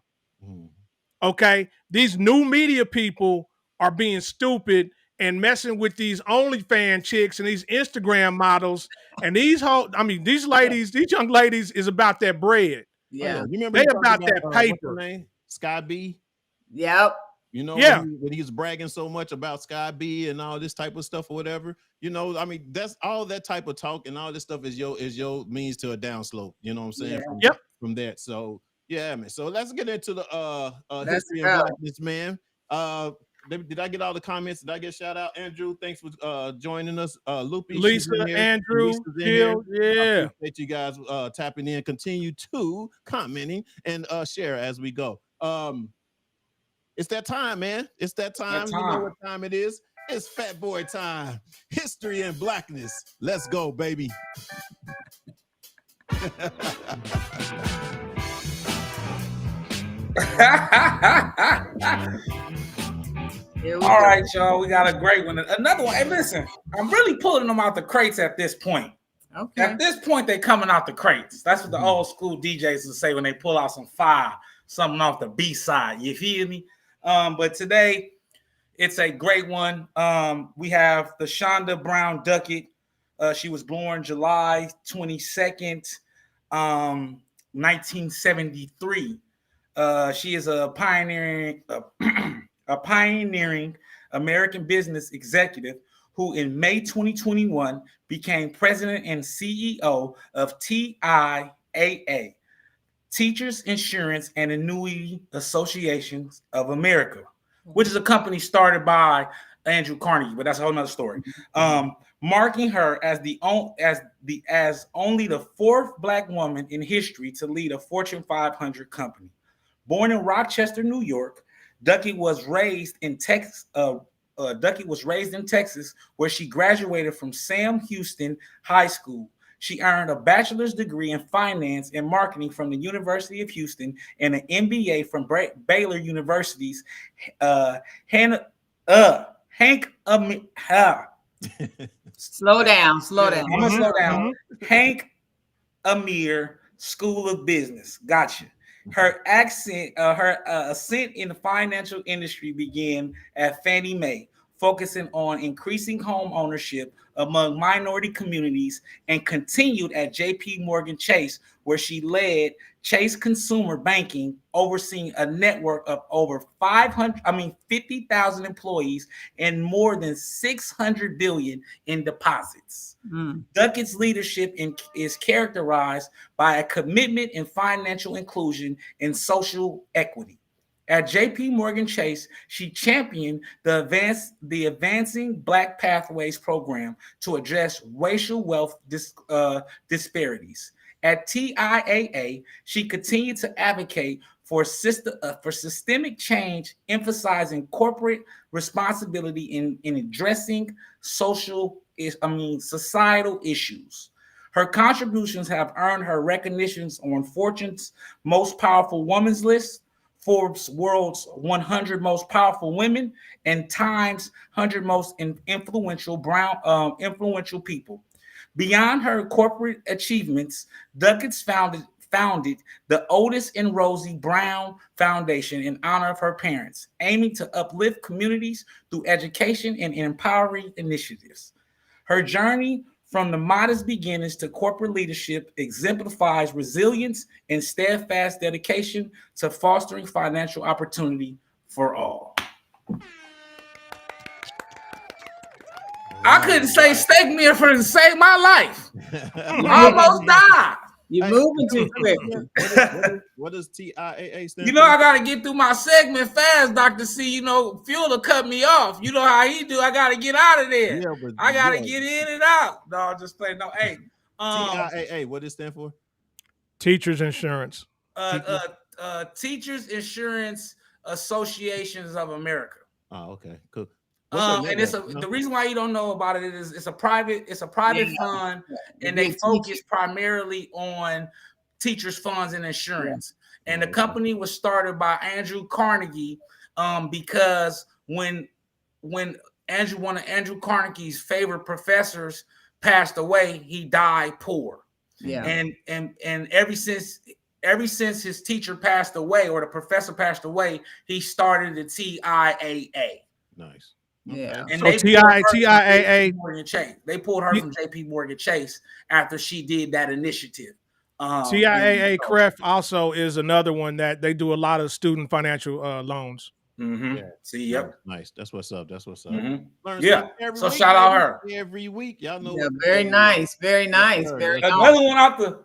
Okay? These new media people are being stupid and messing with these OnlyFans chicks and these Instagram models. And these ladies, these young ladies is about that bread. Yeah. You remember they about that paper. Sky B? Yep. You know, when he was bragging so much about Sky B and all this type of stuff or whatever, you know, I mean, that's all that type of talk and all this stuff is your means to a downslope. You know what I'm saying? From that. So yeah, man. So let's get into the history of blackness, man. Did I get all the comments? Did I get shout out? Andrew, thanks for joining us. Lisa, Andrew, Jill, yeah. Appreciate you guys tapping in. Continue to commenting and share as we go. It's that time, man. It's that time. You know what time it is. It's Fat Boy time. History and blackness. Let's go, baby. All right, y'all. We got a great one. Another one. Hey, listen, I'm really pulling them out the crates at this point. Okay. At this point, they're coming out the crates. That's what the old school DJs would say when they pull out some fire, something off the B side. You feel me? But today, it's a great one. We have Thasunda Brown Duckett. She was born July 22nd, 1973. She is a pioneering American business executive who in May 2021 became president and CEO of TIAA, Teachers Insurance and Annuity Associations of America, which is a company started by Andrew Carnegie, but that's a whole nother story. Marking her as only the fourth Black woman in history to lead a Fortune 500 company. Born in Rochester, New York, Duckett was raised in Texas Duckett was raised in Texas, where she graduated from Sam Houston High School. She earned a bachelor's degree in finance and marketing from the University of Houston and an MBA from Baylor University's Hank. Slow down. I'm gonna slow down. Hank Amir School of Business. Gotcha. Her ascent in the financial industry began at Fannie Mae, focusing on increasing home ownership among minority communities, and continued at J.P. Morgan Chase, where she led Chase Consumer Banking, overseeing a network of over 50,000 employees and more than 600 billion in deposits. Duckett's leadership is characterized by a commitment in financial inclusion and social equity. At J.P. Morgan Chase, she championed the Advancing Black Pathways program to address racial wealth disparities. At TIAA, she continued to advocate for systemic change, emphasizing corporate responsibility in addressing societal issues. Her contributions have earned her recognitions on Fortune's Most Powerful Women's list, Forbes' World's 100 Most Powerful Women, and Time's 100 Most Influential People. Beyond her corporate achievements, Duckett's founded the Otis and Rosie Brown Foundation in honor of her parents, aiming to uplift communities through education and empowering initiatives. Her journey from the modest beginnings to corporate leadership exemplifies resilience and steadfast dedication to fostering financial opportunity for all. I couldn't say steak meal for to save my life. I almost died. You're moving too quickly. What does TIAA stand You know, for? I got to get through my segment fast, Dr. C. You know, Fuel will cut me off. You know how he do. I got to get out of there. Yeah, but I got to get in and out. No, I'm just playing. No, hey. TIAA, what does it stand for? Teachers Insurance. Teachers Insurance Associations of America. Oh, okay, cool. And the reason why you don't know about it is it's a private fund, and they focus primarily on teachers' funds and insurance. Yeah. And the company was started by Andrew Carnegie, because when one of Andrew Carnegie's favorite professors passed away, he died poor. Yeah. And ever since his teacher passed away, or the professor passed away, he started the TIAA. Nice. Yeah. And so TIAA, they pulled her from J.P. Morgan Chase after she did that initiative. TIAA CREF also is another one that they do a lot of student financial loans. Mm-hmm. Yeah. See, yep. Nice. That's what's up. Mm-hmm. Yeah. So shout out her every week. Y'all know. Yeah, very nice. Very nice. Very another one out the.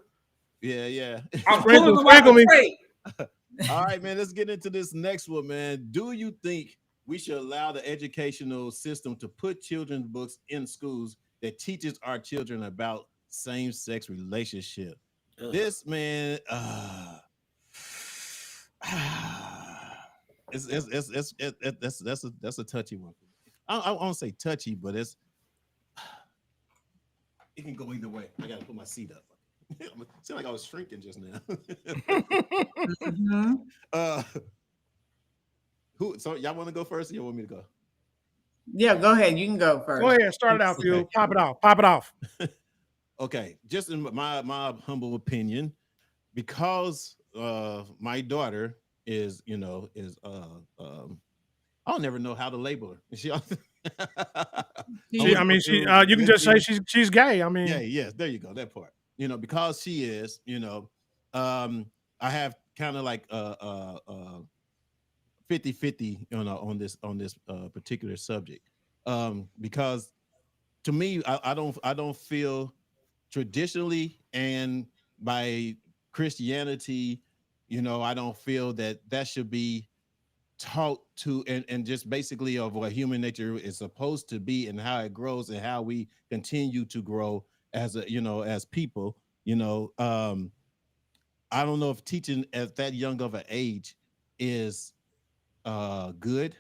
Yeah. I'm pulling them out the crate. All right, man. Let's get into this next one, man. Do you think we should allow the educational system to put children's books in schools that teaches our children about same-sex relationship? This, man, that's a touchy one. I won't say touchy, but it can go either way. I gotta put my seat up. Seemed like I was shrinking just now. So y'all want to go first, or you want me to go? Yeah, go ahead. You can go first. Go ahead, start it out, Phil. Pop it off. Okay, just in my humble opinion, because my daughter is I'll never know how to label her. You can just say she's gay. I mean, yes, there you go, that part. Because she is, I have kind of like 50-50 on this particular subject, because to me, I don't feel traditionally and by Christianity, I don't feel that should be taught to and just basically of what human nature is supposed to be and how it grows and how we continue to grow as as people. I don't know if teaching at that young of an age is good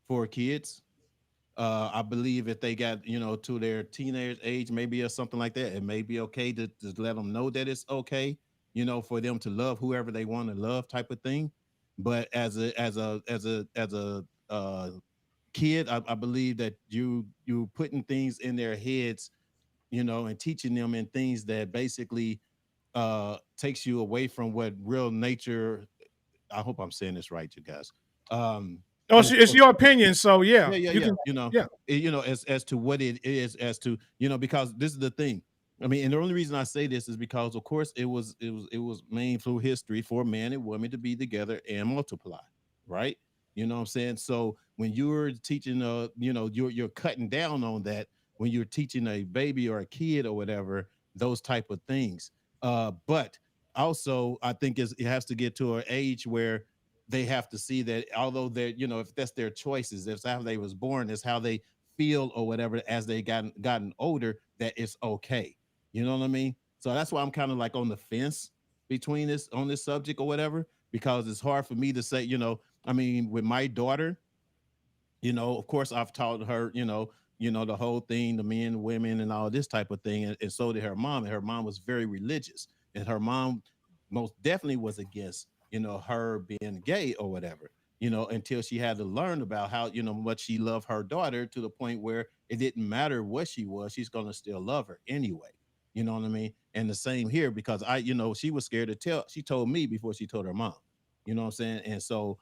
for kids. I believe if they got, to their teenage age, maybe or something like that, it may be okay to let them know that it's okay, for them to love whoever they want to love, type of thing. But as a kid, I believe that you putting things in their heads, and teaching them in things that basically takes you away from what real nature. I hope I'm saying this right, you guys. Oh, Is it's your opinion, so yeah, yeah, you yeah. can. Yeah. As to what it is, as to, because this is the thing. I mean, and the only reason I say this is because, of course, it was made through history for man and woman to be together and multiply, right? You know what I'm saying? So when you're teaching, you're cutting down on that when you're teaching a baby or a kid or whatever, those type of things. But also, I think it has to get to an age where they have to see that, although they're, if that's their choices, if how they was born, is how they feel or whatever, as they gotten older, that it's okay. You know what I mean? So that's why I'm kind of like on the fence between this on this subject or whatever, because it's hard for me to say, I mean, with my daughter, of course I've taught her, the whole thing, the men, women, and all this type of thing. And so did her mom. And her mom was very religious. And her mom most definitely was against, her being gay or whatever, until she had to learn about how, much she loved her daughter, to the point where it didn't matter what she was, she's gonna still love her anyway. You know what I mean? And the same here, because she was scared to tell, she told me before she told her mom. You know what I'm saying? And so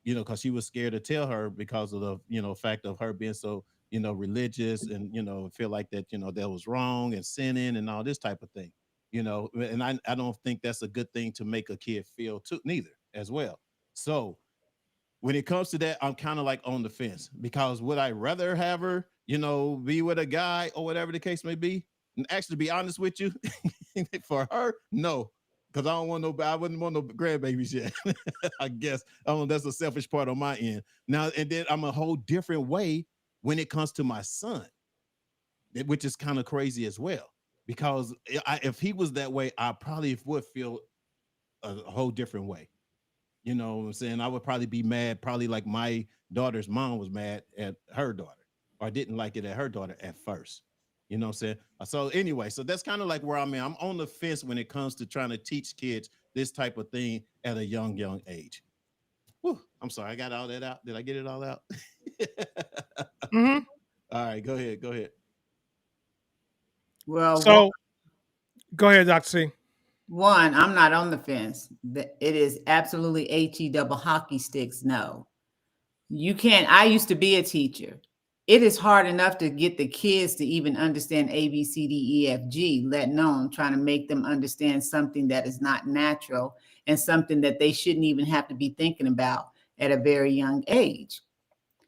because she was scared to tell her, because of the, fact of her being so, religious, and, feel like that, that was wrong and sinning and all this type of thing, and I don't think that's a good thing to make a kid feel too, neither, as well. So when it comes to that, I'm kind of like on the fence, because would I rather have her, be with a guy or whatever the case may be? And actually, to be honest with you, for her, no, because I wouldn't want no grandbabies yet. I guess I don't know, that's a selfish part on my end. Now and then, I'm a whole different way when it comes to my son, which is kind of crazy as well. Because if he was that way, I probably would feel a whole different way. You know what I'm saying? I would probably be mad, probably like my daughter's mom was mad at her daughter, or didn't like it at her daughter at first. You know what I'm saying? So anyway, so that's kind of like where I'm at. I'm on the fence when it comes to trying to teach kids this type of thing at a young age. Whew, I'm sorry, I got all that out. Did I get it all out? Mm-hmm. All right, go ahead. Go ahead. Well, So go ahead, Dr. C. one, I'm not on the fence. It is absolutely HE double hockey sticks. No, you can't. I used to be a teacher. It is hard enough to get the kids to even understand A, B, C, D, E, F, G, let alone trying to make them understand something that is not natural and something that they shouldn't even have to be thinking about at a very young age.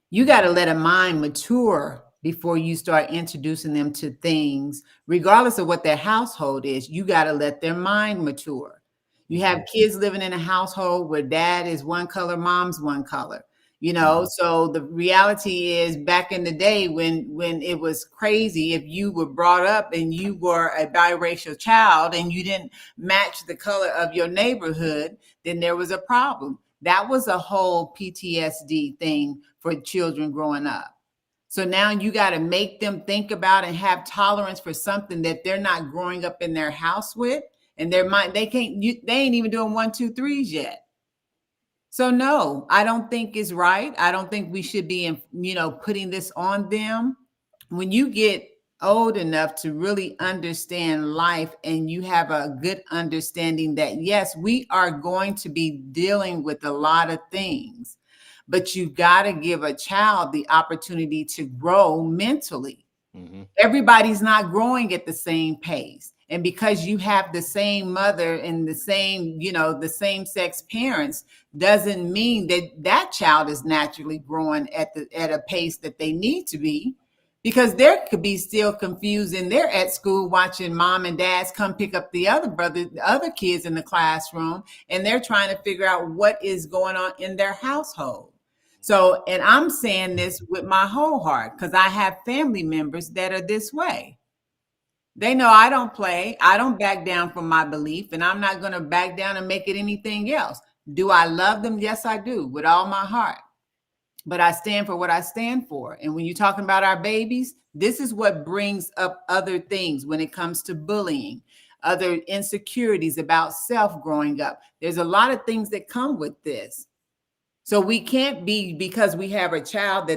You got to let a mind mature before you start introducing them to things, regardless of what their household is. You got to let their mind mature. You have kids living in a household where dad is one color, mom's one color. So the reality is, back in the day when it was crazy, if you were brought up and you were a biracial child and you didn't match the color of your neighborhood, then there was a problem. That was a whole PTSD thing for children growing up. So now you got to make them think about and have tolerance for something that they're not growing up in their house with, and their mind, they ain't even doing 1, 2, 3s yet. So no, I don't think it's right. I don't think we should be, putting this on them. When you get old enough to really understand life, and you have a good understanding that, yes, we are going to be dealing with a lot of things, but you got to give a child the opportunity to grow mentally. Mm-hmm. Everybody's not growing at the same pace. And because you have the same mother and the same, the same sex parents, doesn't mean that child is naturally growing at a pace that they need to be, because there could be still confused, and they're at school watching mom and dads come pick up the other kids in the classroom, and they're trying to figure out what is going on in their household. So, and I'm saying this with my whole heart, because I have family members that are this way. They know I don't play. I don't back down from my belief, and I'm not going to back down and make it anything else. Do I love them? Yes, I do, with all my heart. but I stand for what I stand for. And when you're talking about our babies, this is what brings up other things when it comes to bullying, other insecurities about self growing up. There's a lot of things that come with this. So we can't be, because we have a child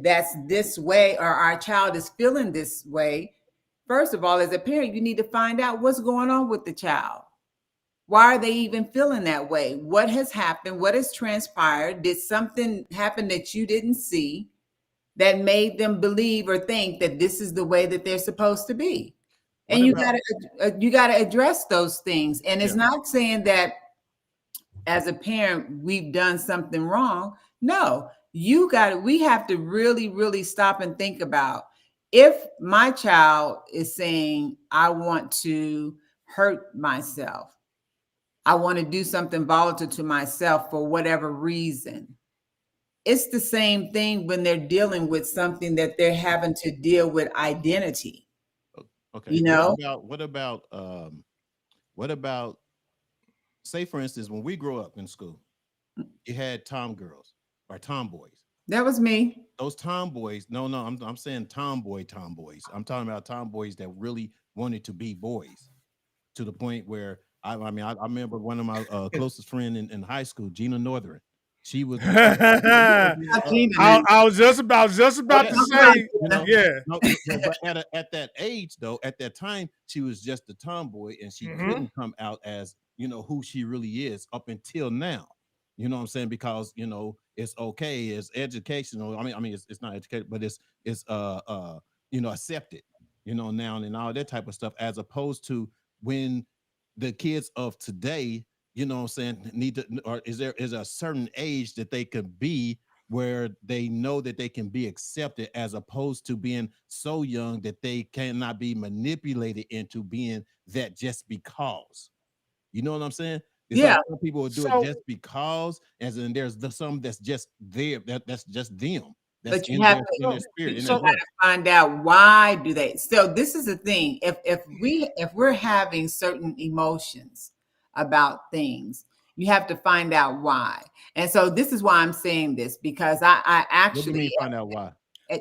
that's this way, or our child is feeling this way. First of all, as a parent, you need to find out what's going on with the child. Why are they even feeling that way? What has happened? What has transpired? Did something happen that you didn't see that made them believe or think that this is the way that they're supposed to be? And you gotta address those things. And it's not saying that as a parent we've done something wrong. No, we have to really, really stop and think about, if my child is saying, I want to hurt myself, I want to do something volatile to myself for whatever reason. It's the same thing when they're dealing with something that they're having to deal with identity. Okay. You know? What about, say for instance, when we grew up in school, you had tom girls or tomboys. That was me. Those tomboys, I'm saying tomboys. I'm talking about tomboys that really wanted to be boys, to the point where I remember one of my closest friend in high school, Gina Northern. She was. I was just about to say, But at that age, though, at that time, she was just a tomboy, and she couldn't come out as who she really is up until now. You know what I'm saying? Because it's okay, it's educational. I mean, it's not educated, but it's accepted. Now and all that type of stuff, as opposed to when the kids of today, what I'm saying, need to, or is there a certain age that they could be where they know that they can be accepted, as opposed to being so young that they cannot be manipulated into being that just because. You know what I'm saying? It's like some people will do it just because, as in there's some that's just there, that's just them. That's but you have to find out, why do they. So this is the thing. If we're having certain emotions about things, you have to find out why. And so this is why I'm saying this, because I actually. What do you mean find out why?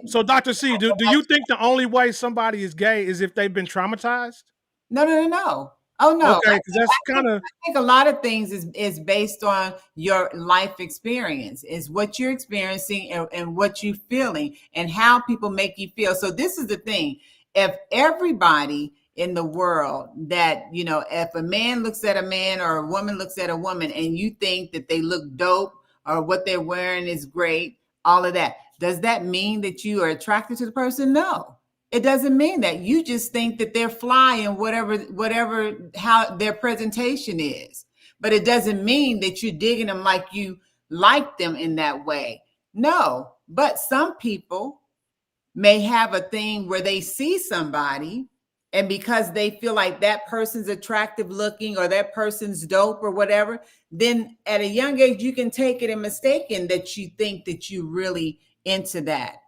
So Dr. C, do you think the only way somebody is gay is if they've been traumatized? No. Oh no. Okay, because that's kind of. I think a lot of things is based on your life experience, is what you're experiencing and what you're feeling and how people make you feel. So this is the thing. If everybody in the world that, if a man looks at a man or a woman looks at a woman and you think that they look dope or what they're wearing is great, all of that, does that mean that you are attracted to the person? No. It doesn't mean that. You just think that they're fly and whatever how their presentation is. But it doesn't mean that you're digging them like you like them in that way. No. But some people may have a thing where they see somebody, and because they feel like that person's attractive looking or that person's dope or whatever, then at a young age, you can take it and mistaken that you think that you really into that.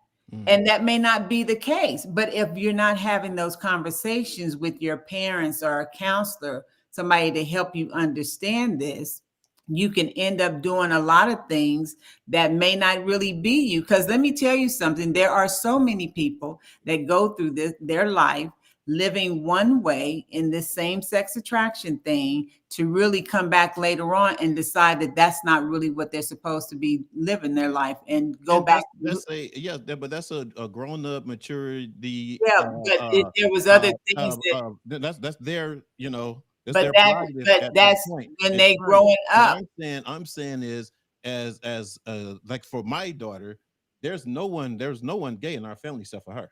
And that may not be the case. But if you're not having those conversations with your parents or a counselor, somebody to help you understand this, you can end up doing a lot of things that may not really be you. Because let me tell you something, there are so many people that go through their life living one way in this same sex attraction thing, to really come back later on and decide that that's not really what they're supposed to be living their life and go back. But that's a grown up maturity. But there was other things that's their, that's their prerogative. That's when they growing up. I'm saying is, as like for my daughter, there's no one gay in our family except for her.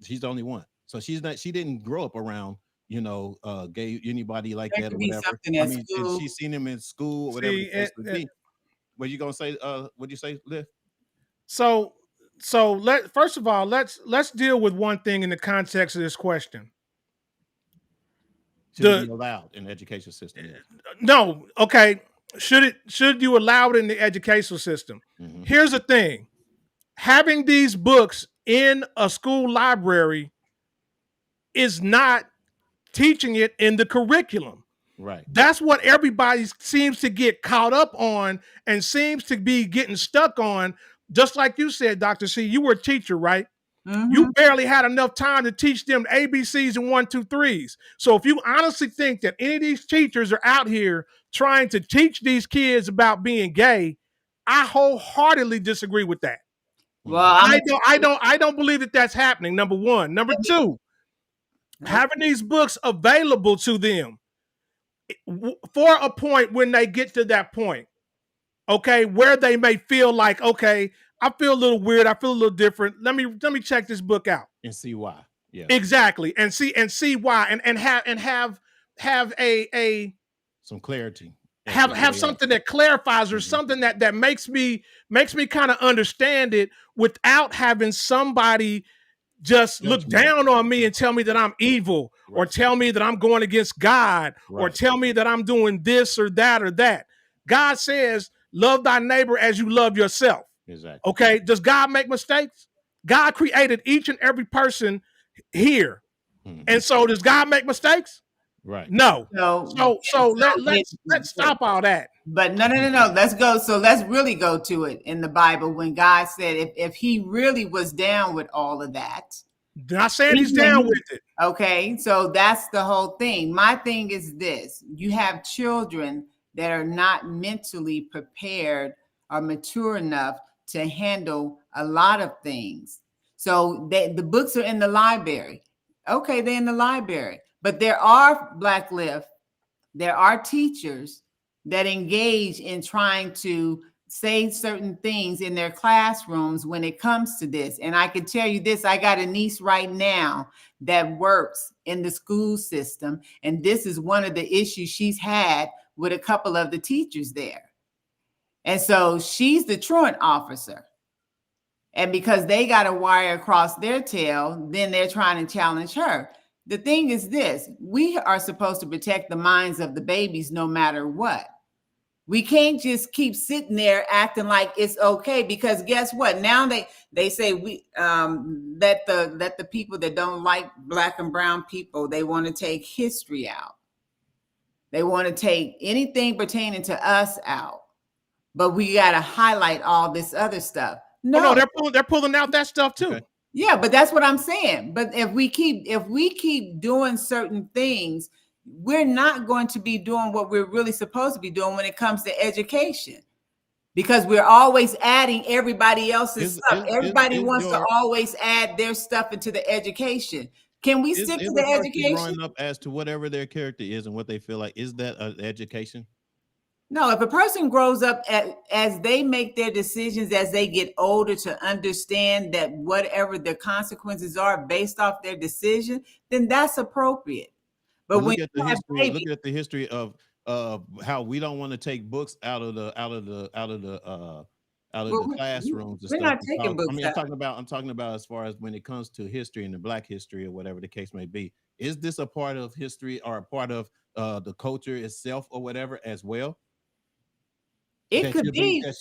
She's the only one. So she didn't grow up around, gay, anybody like that or whatever. I mean, if she's seen him in school or whatever. What you gonna say? What do you say, Liv? So first of all, let's deal with one thing in the context of this question. Should it be allowed in the education system? No. Okay. Should you allow it in the educational system? Mm-hmm. Here's the thing. Having these books in a school library is not teaching it in the curriculum. Right. That's what everybody seems to get caught up on and seems to be getting stuck on. just like you said, Dr. C, you were a teacher, right? Mm-hmm. You barely had enough time to teach them ABCs and 1, 2, 3s. So if you honestly think that any of these teachers are out here trying to teach these kids about being gay, I wholeheartedly disagree with that. Well, I don't believe that that's happening. Number one. Number two, having these books available to them for a point when they get to that point, okay, where they may feel like, okay, I feel a little weird, I feel a little different. Let me check this book out and see why. Yeah, exactly, and see why, and have a some clarity. Have something that clarifies or something that makes me kind of understand it without having somebody just look down on me and tell me that I'm evil, or tell me that I'm going against God, or tell me that I'm doing this or that or that. God says, love thy neighbor as you love yourself. Exactly. Okay. Does God make mistakes? God created each and every person here. And so does God make mistakes? Right. No. So let's stop all that. But no. Let's go. So let's really go to it in the Bible when God said if he really was down with all of that. Not saying he's down with it. Okay. So that's the whole thing. My thing is this. You have children that are not mentally prepared or mature enough to handle a lot of things. So the books are in the library. Okay, they're in the library. But there are there are teachers that engage in trying to say certain things in their classrooms when it comes to this. And I can tell you this, I got a niece right now that works in the school system. And this is one of the issues she's had with a couple of the teachers there. And so she's the truant officer. And because they got a wire across their tail, then they're trying to challenge her. The thing is this, we are supposed to protect the minds of the babies no matter what. We can't just keep sitting there acting like it's okay, because guess what? Now they say we that the people that don't like Black and brown people, they want to take history out. They want to take anything pertaining to us out. But we got to highlight all this other stuff. No, they're pulling out that stuff too. Okay. Yeah, but that's what I'm saying. But if we keep doing certain things, we're not going to be doing what we're really supposed to be doing when it comes to education, because we're always adding everybody else's stuff. Everybody wants to always add their stuff into the education. Can we stick to the education? Growing up as to whatever their character is and what they feel like, is that an education? No, if a person grows up as they make their decisions as they get older to understand that whatever the consequences are based off their decision, then that's appropriate. But look at the history of how we don't want to take books out of the classrooms. We're not taking books. I mean, I'm talking about as far as when it comes to history and the Black history or whatever the case may be. Is this a part of history or a part of the culture itself or whatever as well? It could be that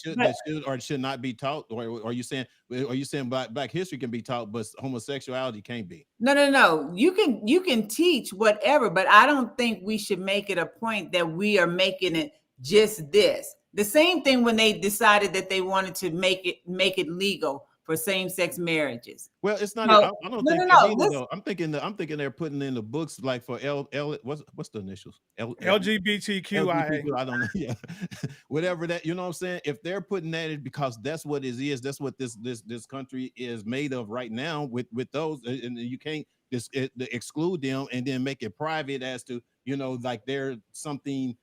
should or should not be taught, or are you saying black history can be taught, but homosexuality can't be? No. You can teach whatever, but I don't think we should make it a point that we are making it just this. The same thing when they decided that they wanted to make it legal for same-sex marriages. Well, it's not. I don't think either, though. I'm thinking they're putting in the books like for what's the initials? LGBTQIA. I don't know. Yeah, whatever that. You know what I'm saying? If they're putting that in because that's what it is. That's what this country is made of right now. With those, and you can't exclude them and then make it private as to like they're something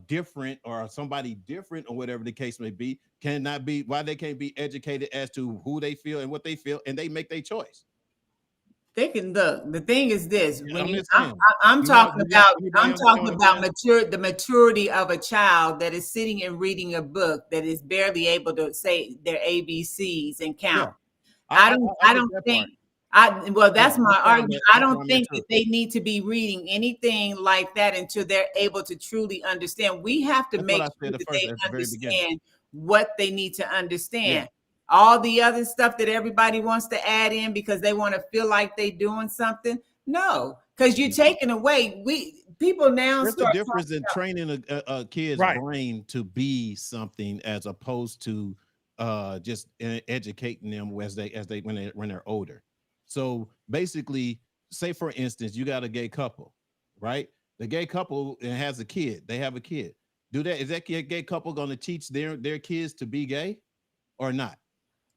different or somebody different or whatever the case may be. Cannot be why they can't be educated as to who they feel and what they feel, and they make their choice. They can look. The thing is this: when I'm talking about the maturity of a child that is sitting and reading a book that is barely able to say their ABCs and count. Yeah. I don't think. That's my argument. I don't think that they need to be reading anything like that until they're able to truly understand. We have to make sure that they understand what they need to understand. Yeah. All the other stuff that everybody wants to add in because they want to feel like they're doing something. No, because you're taking away. People now There's a difference in training a kid's brain to be something as opposed to just educating them as they when they're older. So basically, say for instance, you got a gay couple, right? The gay couple has a kid. They have a kid. Is that gay couple going to teach their kids to be gay or not?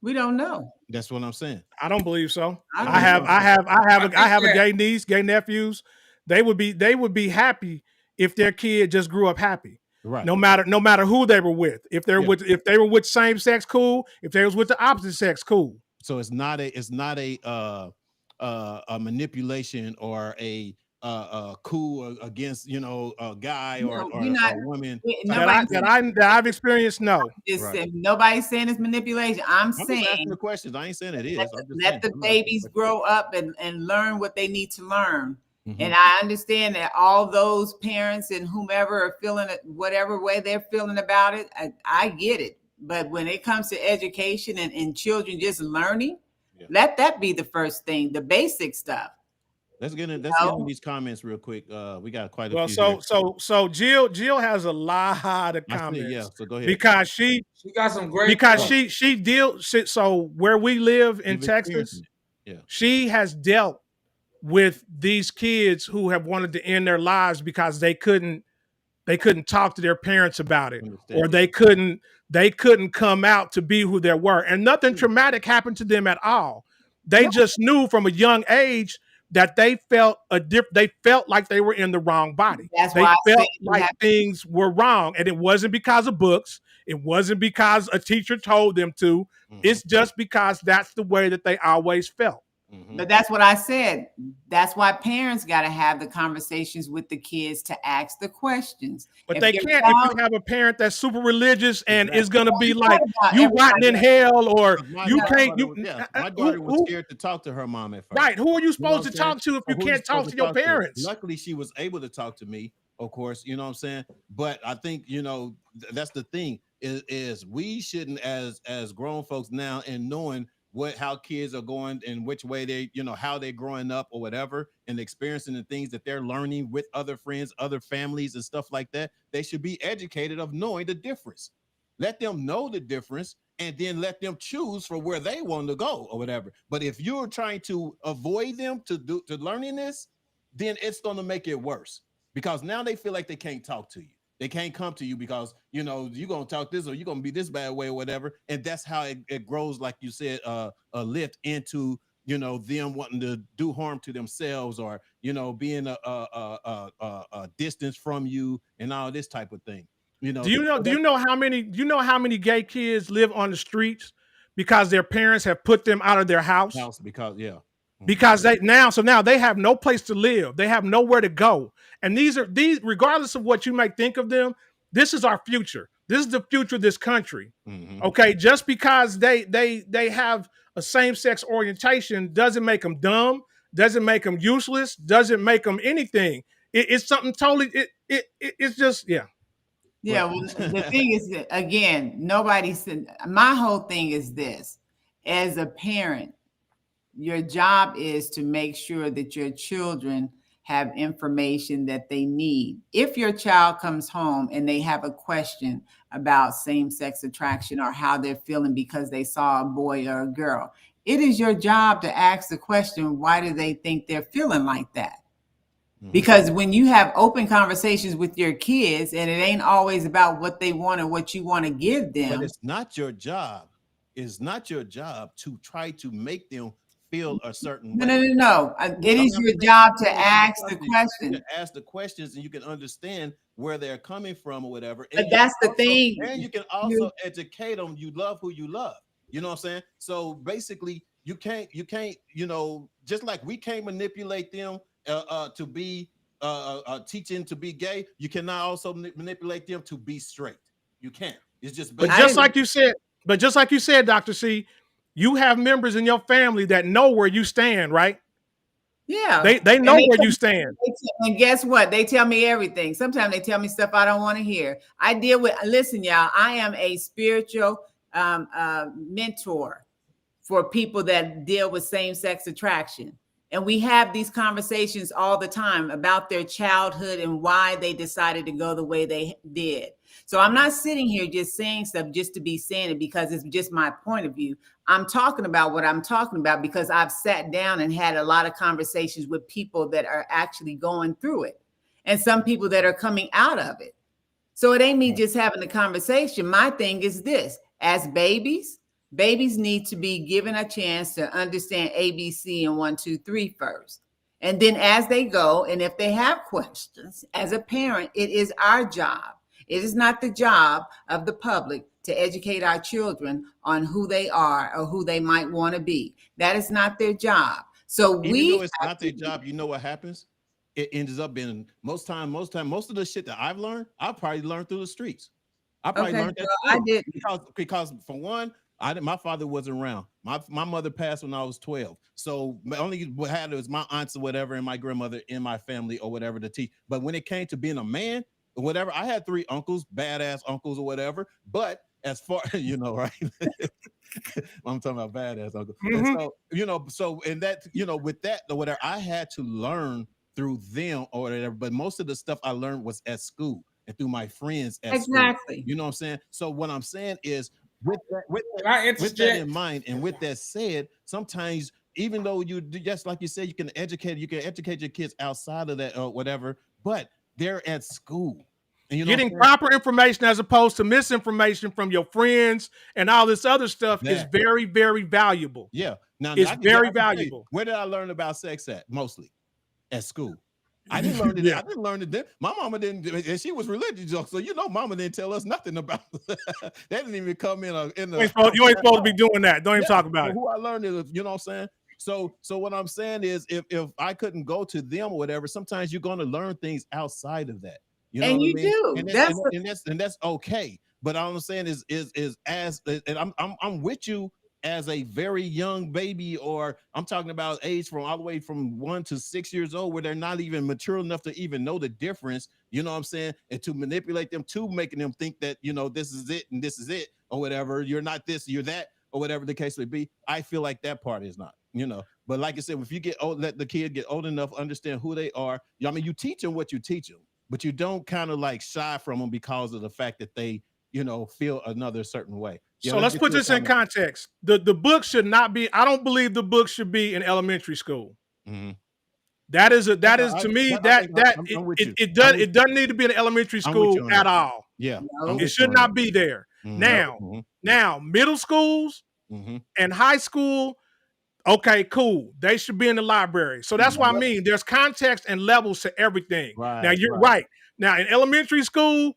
We don't know. That's what I'm saying. I don't believe so. I don't I have know. I have a gay niece, gay nephews. They would be happy if their kid just grew up happy. Right. No matter who they were with. If they were Yeah. if they were with same sex, cool. If they was with the opposite sex, cool. So it's not a manipulation or a coup against a guy No, or we're not. a woman. That I've experienced, no. Just Right. nobody's saying it's manipulation. I'm I'm just asking saying the questions. I ain't saying it is. I'm just let saying, the I'm asking babies the grow up and learn what they need to learn. Mhm. And I understand that all those parents and whomever are feeling it, whatever way they're feeling about it, I get it. But when it comes to education and children just learning, Yeah. let that be the first thing, the basic stuff. Let's get in these comments real quick. We got quite a Well, few. so Jill has a lot of I see, comments. yeah. So go ahead. Because she got some great because stuff. she deals so where we live in You've Texas, experienced it. Yeah. she has dealt with these kids who have wanted to end their lives because they couldn't talk to their parents about it, or they couldn't come out to be who they were, and nothing traumatic happened to them at all. They just knew from a young age that they felt like they were in the wrong body. That's They why I felt said you like have- things were wrong, and it wasn't because of books. It wasn't because a teacher told them to. Mhm. It's just because that's the way that they always felt. Mhm. But that's what I said. That's why parents got to have the conversations with the kids to ask the questions. But If they your can't child- if you have a parent that's super religious and Exactly. is going to be Well, like, about you everybody rotting in else. hell, or My you daughter can't. my daughter was scared to talk to her mom at first. Right. Who are you You know supposed what to I'm saying? talk to if So you who you can't talk supposed to your talk to? parents? Luckily, she was able to talk to me, of course, you know what I'm saying? But I think, that's the thing is we shouldn't as grown folks now, and knowing how kids are going and which way they, how they're growing up or whatever, and experiencing the things that they're learning with other friends, other families and stuff like that, they should be educated of knowing the difference. Let them know the difference, and then let them choose for where they want to go or whatever. But if you're trying to avoid them to learning this, then it's going to make it worse, because now they feel like they can't talk to you. They can't come to you because, you're going to talk this, or you're going to be this bad way or whatever. And that's how it grows, like you said, a lift into, them wanting to do harm to themselves, or, being a distance from you and all this type of thing. Do you know how many gay kids live on the streets because their parents have put them out of their house? Because Because now they have no place to live. They have nowhere to go. And these regardless of what you might think of them, this is our future. This is the future of this country. Mhm. Okay, just because they have a same-sex orientation doesn't make them dumb, doesn't make them useless, doesn't make them anything. It's something totally it's just Yeah, well, the thing is that, again, nobody said, my whole thing is this: as a parent, your job is to make sure that your children have information that they need. If your child comes home and they have a question about same-sex attraction or how they're feeling because they saw a boy or a girl, it is your job to ask the question, why do they think they're feeling like that? Because when you have open conversations with your kids, and it ain't always about what they want or what you want to give them. But it's not your job. It's not your job to try to make them feel a certain way. No. It is your job to ask the question. Ask the questions, and you can understand where they're coming from or whatever. But that's the thing. And you can also educate them. You love who you love. You know what I'm saying? So basically, you can't, just like we can't manipulate them to be teaching to be gay, you cannot also manipulate them to be straight. You can't. It's just. But just like you said, Dr. C, you have members in your family that know where you stand, right? Yeah. They know where you stand. And guess what? They tell me everything. Sometimes they tell me stuff I don't want to hear. Listen, y'all, I am a spiritual mentor for people that deal with same-sex attraction. And we have these conversations all the time about their childhood and why they decided to go the way they did. So I'm not sitting here just saying stuff just to be saying it because it's just my point of view. I'm talking about what I'm talking about because I've sat down and had a lot of conversations with people that are actually going through it and some people that are coming out of it. So it ain't me just having a conversation. My thing is this: as babies need to be given a chance to understand ABC and 1, 2, 3 first. And then as they go, and if they have questions, as a parent, it is our job. It is not the job of the public to educate our children on who they are or who they might want to be. That is not their job. So even though it's not their job, you know what happens? It ends up being most of the shit that I've learned, I probably learned through the streets. I probably learned that I did because for one, my father wasn't around. My mother passed when I was 12. So only what had was my aunts or whatever and my grandmother in my family or whatever to teach. But when it came to being a man or whatever, I had 3 uncles, badass uncles or whatever. But as far, you know, right? I'm talking about badass uncles. Mm-hmm. And so, you know, so and that, you know, with that or whatever, I had to learn through them or whatever. But most of the stuff I learned was at school and through my friends at school. You know what I'm saying? So what I'm saying is with that in mind and with that said, sometimes even though you just like you said, you can educate your kids outside of that or whatever, but they're at school. And you know getting proper information as opposed to misinformation from your friends and all this other stuff is very, very valuable. Yeah. Now it's very valuable. Where did I learn about sex at? Mostly at school. I didn't learn it. I didn't learn it then. My mama didn't, and she was religious, so you know, mama didn't tell us nothing about. That didn't even come in the. You ain't supposed to be doing that. Don't even talk about it. Who I learned is, you know what I'm saying. So what I'm saying is, if I couldn't go to them or whatever, sometimes you're going to learn things outside of that. You know and what you I mean? do. And that's okay. But all I'm saying is as and I'm with you. As a very young baby, or I'm talking about age from all the way from 1 to 6 years old, where they're not even mature enough to even know the difference, you know what I'm saying? And to manipulate them to making them think that, you know, this is it and this is it, or whatever, you're not this, you're that, or whatever the case may be. I feel like that part is not, you know. But like I said, if you get old, let the kid get old enough, understand who they are. I mean, you teach them what you teach them, but you don't kind of like shy from them because of the fact that they, you know, feel another certain way. So let's put this in context. The book should not be, I don't believe the book should be in elementary school. Mm-hmm. That is it doesn't need to be in elementary school at all. Yeah. It should not be there. Mm-hmm. Now, middle schools and high school, okay, cool. They should be in the library. So that's what I mean. There's context and levels to everything. Now you're right. Now in elementary school,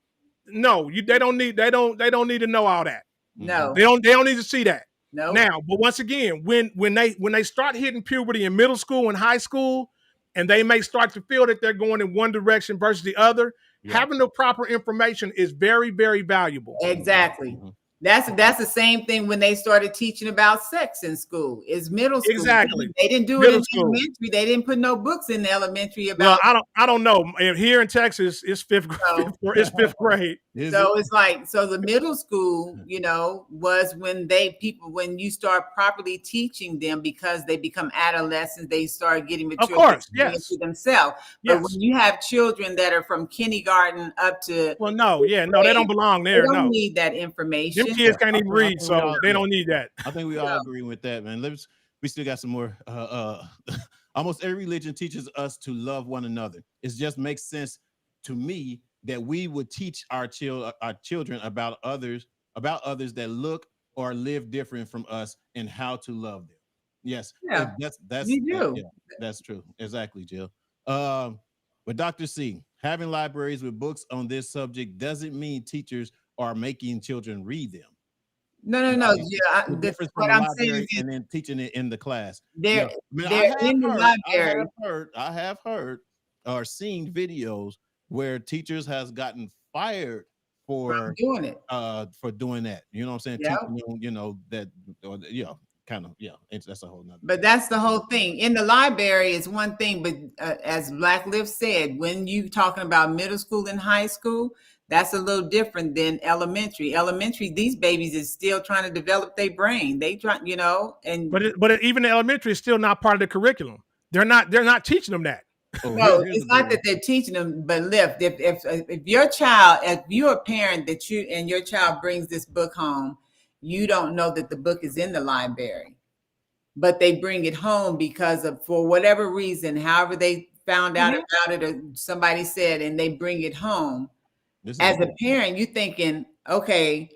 no, they don't need to know all that. No, they don't need to see that. No. Now, but once again, when they start hitting puberty in middle school and high school, and they may start to feel that they're going in one direction versus the other, having the proper information is very, very valuable. Exactly. That's the same thing when they started teaching about sex in school. Is middle school. Exactly. They didn't do it in elementary. They didn't put no books in the elementary about. Well, I don't know. Here in Texas, it's fifth grade. So it's like, so the middle school, you know, was when when you start properly teaching them, because they become adolescents, they start getting mature, of course, to themselves. But when you have children that are from kindergarten up to they don't belong there. They don't need that information. Them kids can't even read, so they don't need that. I think we all agree with that, man. We still got some more. Almost every religion teaches us to love one another. It just makes sense to me that we would teach our children about others that look or live different from us and how to love them. Yes, that's true. Exactly, Jill. But Dr. C, having libraries with books on this subject doesn't mean teachers are making children read them. No. Yeah, the difference from what the I'm saying is and then teaching it in the class. They're in the library. I have heard or seen videos where teachers has gotten fired for doing it. For doing that. You know what I'm saying? Yeah. Teaching them, you know, that, that's a whole nother. But that's the whole thing. In the library is one thing, but as Black Liv said, when you talking about middle school and high school, that's a little different than elementary. Elementary, these babies is still trying to develop their brain. They try, you know, and but even the elementary is still not part of the curriculum. They're not teaching them that. No, it's not that they're teaching them, but lift. If your child, if you're a parent that you and your child brings this book home, you don't know that the book is in the library, but they bring it home because of, for whatever reason, however they found out about it or somebody said, and they bring it home. As a parent, you're thinking, okay,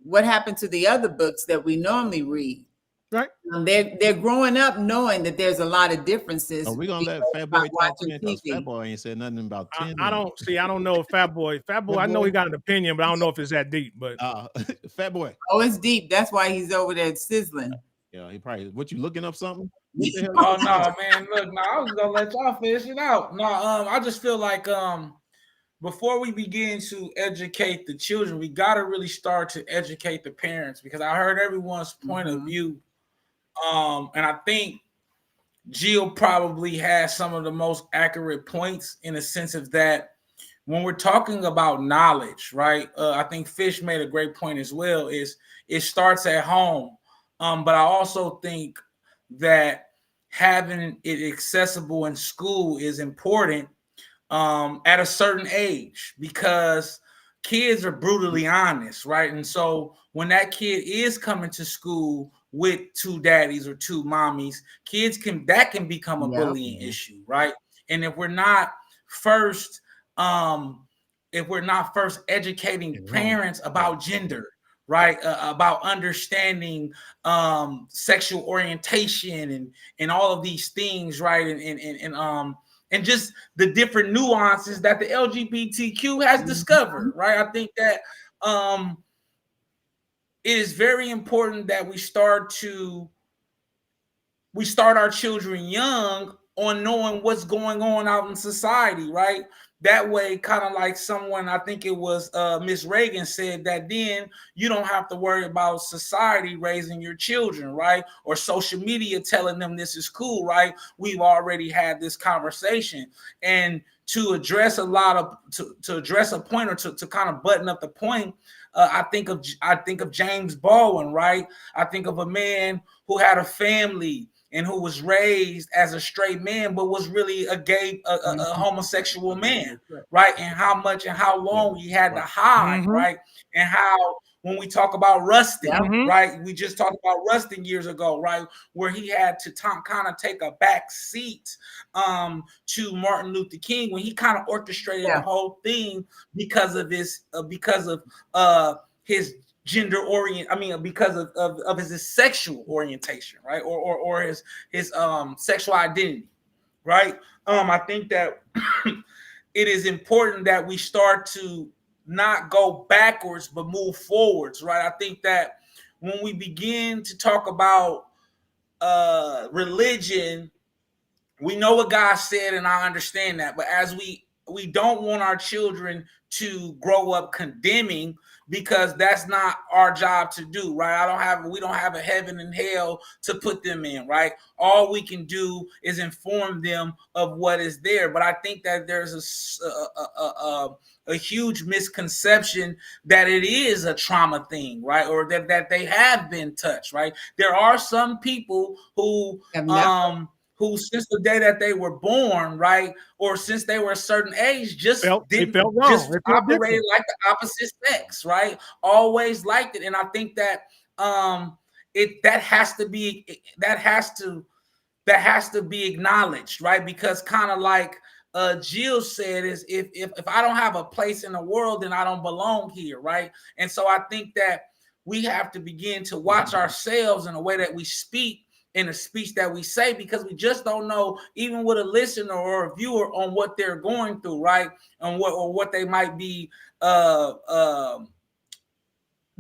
what happened to the other books that we normally read? Right. They're growing up knowing that there's a lot of differences. Are we gonna let Fat Boy talk in? Because Fat Boy ain't said nothing about 10 I don't know if Fat Boy, I know he got an opinion, but I don't know if it's that deep. But Fat Boy. Oh, it's deep. That's why he's over there sizzling. Yeah, he probably, what, you looking up something? Oh no, man. Look, no, I was gonna let y'all finish it out. No, I just feel like before we begin to educate the children, we gotta really start to educate the parents, because I heard everyone's point of view. And I think Jill probably has some of the most accurate points, in the sense of that when we're talking about knowledge, right? I think Fish made a great point as well, is it starts at home. But I also think that having it accessible in school is important at a certain age, because kids are brutally honest, right? And so when that kid is coming to school with two daddies or two mommies, that can become a bullying issue, right? And if we're not first educating parents about gender, right, about understanding sexual orientation and all of these things, right, and just the different nuances that the LGBTQ has discovered, right? I think that it is very important that we start our children young on knowing what's going on out in society, right? That way, kind of like someone, I think it was Miss Reagan, said that then you don't have to worry about society raising your children, right? Or social media telling them this is cool, right? We've already had this conversation. And to address to address a point, or to kind of button up the point, I think of James Baldwin, right? I think of a man who had a family and who was raised as a straight man, but was really a homosexual man, right? And how much and how long he had to hide, right? And how, when we talk about Rustin, right? We just talked about Rustin years ago, right? Where he had to kind of take a back seat to Martin Luther King, when he kind of orchestrated the whole thing because of his gender because of his sexual orientation, right? Or his sexual identity, right? I think that it is important that we start to not go backwards, but move forwards, right? I think that when we begin to talk about religion, we know what God said, and I understand that, but as we don't want our children to grow up condemning, because that's not our job to do, right? We don't have a heaven and hell to put them in, right? All we can do is inform them of what is there. But I think that there's a huge misconception that it is a trauma thing, right? Or that they have been touched, right? There are some people who since the day that they were born, right, or since they were a certain age, just operated like the opposite sex, right? Always liked it, and I think that that has to be acknowledged, right? Because kind of like Jill said, is if I don't have a place in the world, then I don't belong here, right? And so I think that we have to begin to watch ourselves in the way that we speak, in a speech that we say, because we just don't know, even with a listener or a viewer, on what they're going through, right? And what they might be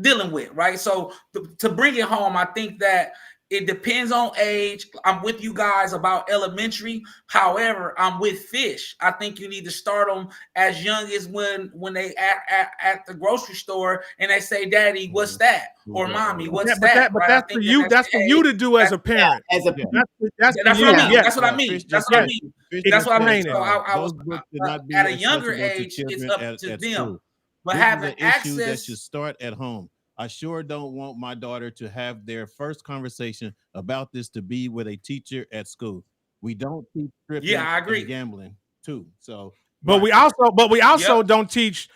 dealing with, right? So to bring it home, I think that it depends on age. I'm with you guys about elementary. However, I'm with Fish. I think you need to start them as young as when they at the grocery store and they say, "Daddy, what's that?" Or "Mommy, what's that?" But that's for you. That's for you to do as a parent. That's what I mean. That's what I mean. That's what I mean. That's what I mean. So I was at a younger age. It's up to them. But having access, that should start at home. I sure don't want my daughter to have their first conversation about this to be with a teacher at school. We don't teach stripping Yeah, I and agree. gambling too. So, But we also don't teach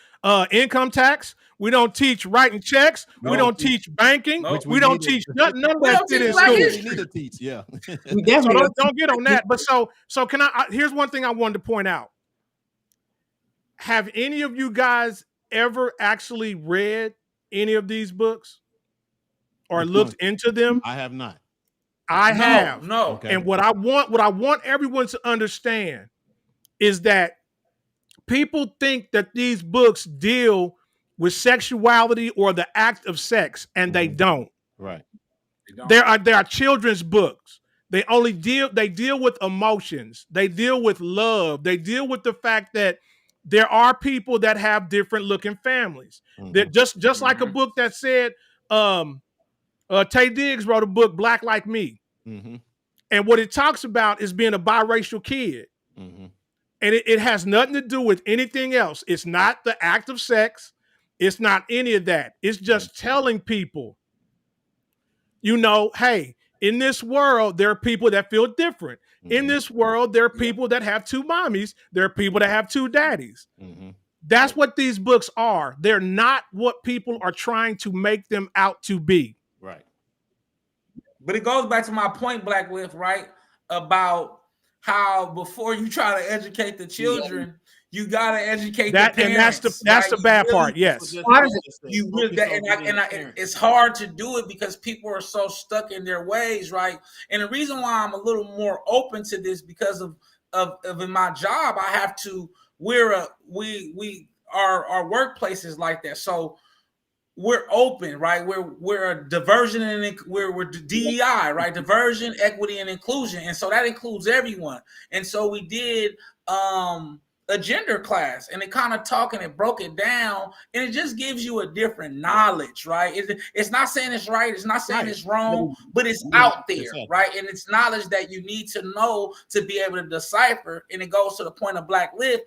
income tax. We don't teach writing checks. We No. don't teach banking. No. which We don't teach none of We that don't shit teach in Black school. history. We need to teach, yeah. We So definitely don't get on that. But so can here's one thing I wanted to point out. Have any of you guys ever actually read any of these books or Which looked one? into them? I have not. I have. No. Okay. And what I want everyone to understand is that people think that these books deal with sexuality or the act of sex, and they don't. Right. There are children's books. They deal with emotions. They deal with love. They deal with the fact that there are people that have different looking families. That just like a book that said, Tay Diggs wrote a book, Black Like Me. And what it talks about is being a biracial kid. And it has nothing to do with anything else. It's not the act of sex. It's not any of that. It's just telling people, hey, in this world, there are people that feel different. In this world, there are people that have two mommies. There are people that have two daddies. That's what these books are. They're not what people are trying to make them out to be. Right. But it goes back to my point, Black Lift, right? About how before you try to educate the children, you gotta educate the parents. And that's the bad part. Yes. You really it's hard to do it because people are so stuck in their ways, right? And the reason why I'm a little more open to this because of in my job, I have to. Our workplace is like that, so we're open, right? We're a diversion and we're DEI, right? Diversion, equity, and inclusion, and so that includes everyone. And so we did a gender class, and it kind of talking and broke it down, and it just gives you a different knowledge, right? It's not saying it's right, it's not saying it's wrong, but it's out there, right? And it's knowledge that you need to know to be able to decipher. And it goes to the point of Black Lift.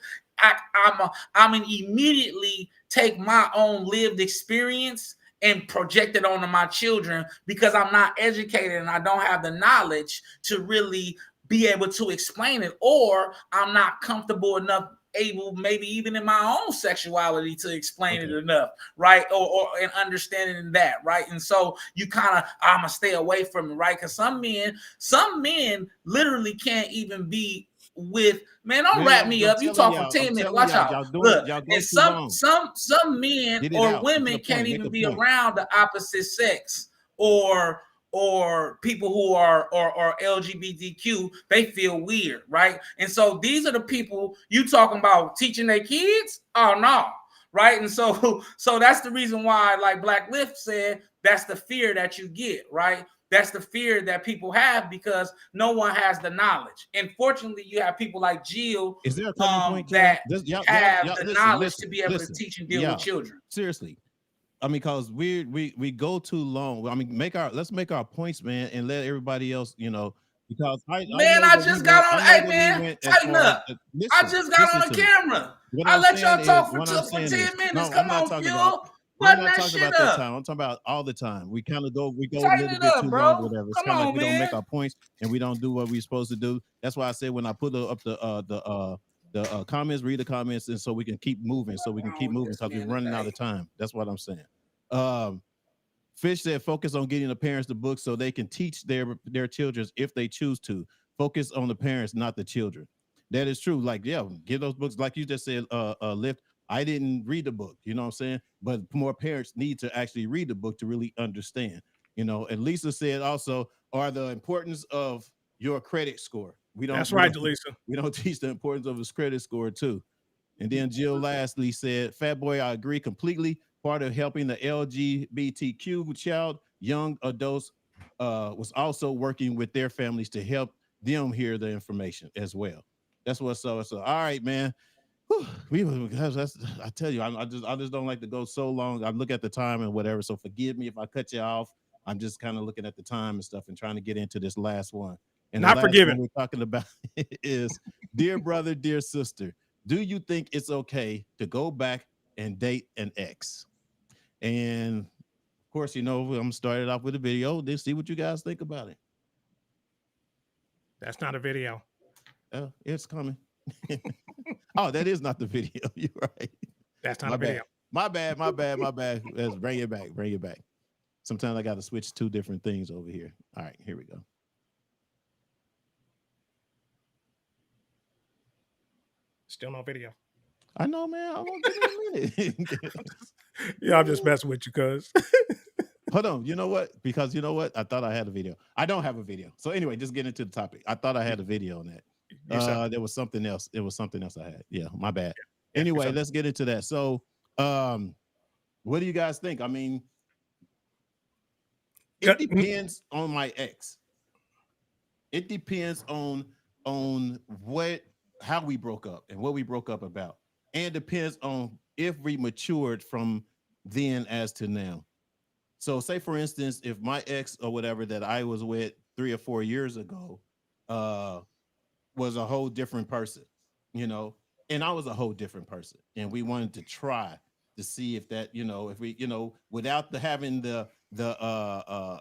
I'm immediately take my own lived experience and project it onto my children because I'm not educated and I don't have the knowledge to really be able to explain it, or I'm not comfortable enough, able maybe even in my own sexuality to explain it enough, right? Or and understanding that, right? And so you kind of, I'm gonna stay away from it, right? Because some men literally can't even be with, man, don't wrap me up. You talk for 10 minutes. Watch out. Look, and some men or women can't even be around the opposite sex or people who are LGBTQ. They feel weird, right? And so these are the people you talking about teaching their kids? Oh no, right? And so that's the reason why, like Black Lift said, that's the fear that you get, right? That's the fear that people have because no one has the knowledge. And fortunately, you have people like Jill Is there a point that have the knowledge to be able to teach and deal with children. Seriously. I mean, because we go too long. I mean, let's make our points, man, and let everybody else, because I just got on. Hey, man, tighten up. I just got on the camera. I let y'all talk for 10 minutes. Come on, Phil. I'm not talking about that time. I'm talking about all the time. We go a little bit too long, whatever. It's kind of like we don't make our points and we don't do what we're supposed to do. That's why I said when I put up the comments, read the comments, and so we can keep moving. Because we're running out of time. That's what I'm saying. Fish said, focus on getting the parents the book so they can teach their children if they choose to. Focus on the parents, not the children. That is true. Like, yeah, get those books. Like you just said, Lift. I didn't read the book, you know what I'm saying? But more parents need to actually read the book to really understand, And Lisa said also, are the importance of your credit score. That's right, Lisa. We don't teach the importance of his credit score too. And then Jill lastly said, Fat Boy, I agree completely. Part of helping the LGBTQ child, young adults, was also working with their families to help them hear the information as well. That's what's so. All right, man. I tell you, I just don't like to go so long. I look at the time and whatever. So forgive me if I cut you off. I'm just kind of looking at the time and stuff and trying to get into this last one. And not forgiven. We're talking about is, dear brother, dear sister, do you think it's okay to go back and date an ex? And of course, I'm gonna start it off with a video. Then see what you guys think about it. That's not a video. Oh, it's coming. Oh, that is not the video. You're right. That's not My a video. bad. My bad. My bad. My bad. Let's bring it back. Bring it back. Sometimes I got to switch two different things over here. All right, here we go. Still no video. I know, man. I'm gonna give it a minute. Yeah, I'm just messing with you, cuz. Hold on. You know what? Because you know what? I thought I had a video. I don't have a video. So anyway, just get into the topic. I thought I had a video on that. There was something else. It was something else I had. Yeah, my bad. Yeah, anyway, let's get into that. So, what do you guys think? I mean, it depends on my ex. It depends on how we broke up and what we broke up about, and depends on if we matured from then as to now. So, say for instance, if my ex or whatever that I was with 3 or 4 years ago was a whole different person, and I was a whole different person, and we wanted to try to see if that, if we, without having the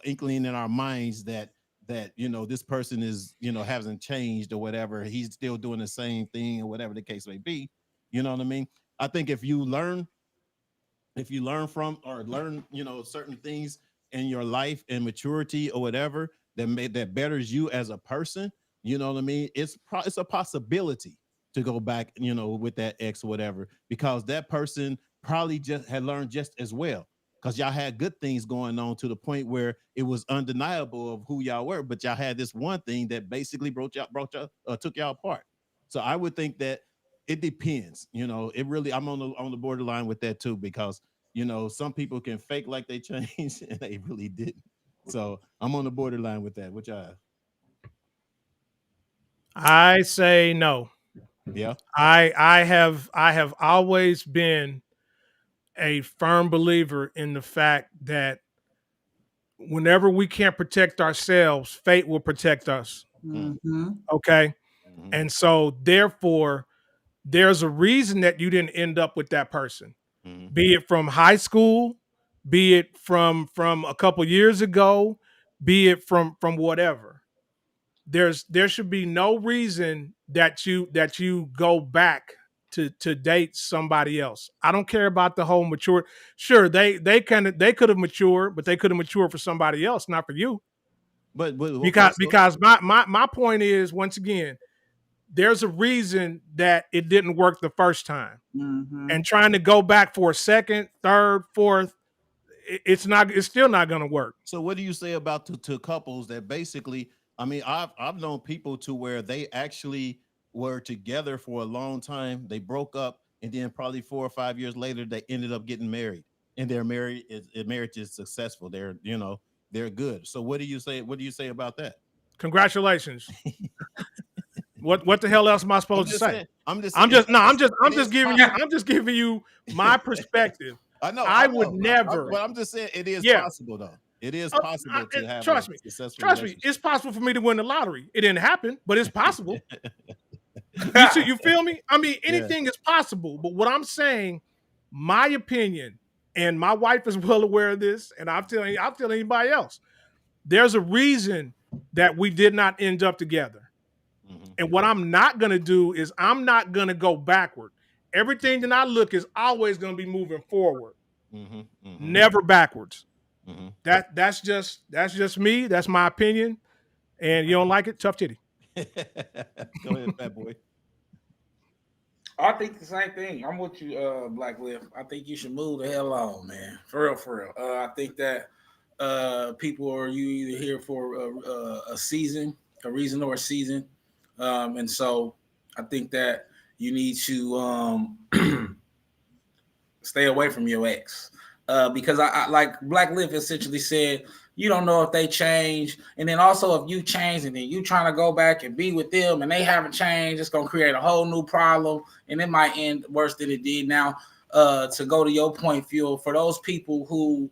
inkling in our minds that this person is, hasn't changed or whatever, he's still doing the same thing or whatever the case may be. You know what I mean? I think if you learn from or learn, certain things in your life and maturity or whatever that betters you as a person, you know what I mean? It's a possibility to go back, with that ex or whatever, because that person probably just had learned just as well, because y'all had good things going on to the point where it was undeniable of who y'all were, but y'all had this one thing that basically took y'all apart. So I would think that it depends. It really, I'm on the borderline with that too, because some people can fake like they changed and they really didn't. So I'm on the borderline with that. Which I say no. Yeah. I have always been a firm believer in the fact that whenever we can't protect ourselves, fate will protect us. Mm-hmm. Okay. Mm-hmm. And so therefore, there's a reason that you didn't end up with that person. Mm-hmm. Be it from high school, be it from a couple years ago, be it from whatever. There should be no reason that you go back to date somebody else. I don't care about the whole mature. Sure, they could have matured, but they could have matured for somebody else, not for you. But okay, Because my point is, once again, there's a reason that it didn't work the first time. Mm-hmm. And trying to go back for a second, third, fourth, it's still not going to work. So what do you say about to couples that basically, I mean, I've known people to where they actually were together for a long time, they broke up, and then probably 4 or 5 years later they ended up getting married, and their marriage is successful. They're good. So what do you say about that? Congratulations. What the hell else am I supposed to say? I'm just giving you my perspective. I know. I would never. But I'm just saying it is possible though. It is possible to have trust me. It's possible for me to win the lottery. It didn't happen, but it's possible. You feel me? I mean, anything is possible. But what I'm saying, my opinion, and my wife is well aware of this, and I'll tell anybody else. There's a reason that we did not end up together. Mm-hmm. And what I'm not going to do is I'm not going to go backward. Everything that I look is always going to be moving forward, never backwards. Mm-hmm. That's just me. That's my opinion. And you don't like it? Tough titty. Go ahead, fat boy. I think the same thing. I'm with you, Black Lift. I think you should move the hell on, man. For real. I think that people are either here for a season, a reason or a season. And so I think that you need to stay away from your ex. Because I like Black Lift essentially said, you don't know if they change. And then also if you change and then you trying to go back and be with them and they haven't changed, it's going to create a whole new problem. And it might end worse than it did. Now, to go to your point, Phil, for those people who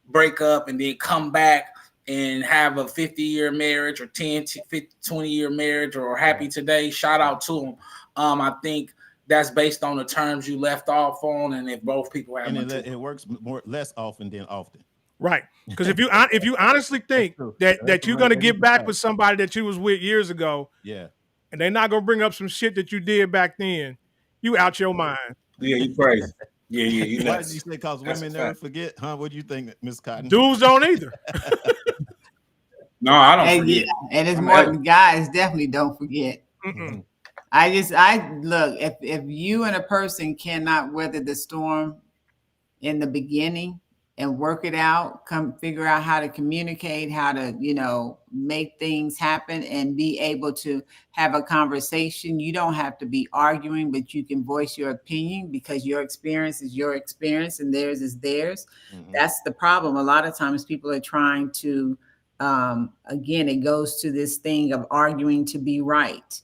break up and then come back and have a 50-year marriage or 10 to 20-year marriage or happy today, shout out to them. I think that's based on the terms you left off on, and if both people have, and it works less often than often. Right, because if you honestly think that you're going to get back with somebody that you was with years ago, and they're not gonna bring up some shit that you did back then, you out your mind. Yeah, you crazy. Yeah, you Why nuts. did you say because women never forget? Huh? What do you think, Miss Cotton? Dudes don't either. No, I don't And forget. and it's I'm more ever- guys definitely don't forget. Mm-mm. I look, if you and a person cannot weather the storm in the beginning and work it out, come figure out how to communicate, how to, make things happen and be able to have a conversation. You don't have to be arguing, but you can voice your opinion because your experience is your experience and theirs is theirs. That's the problem. A lot of times people are trying to, again, it goes to this thing of arguing to be right.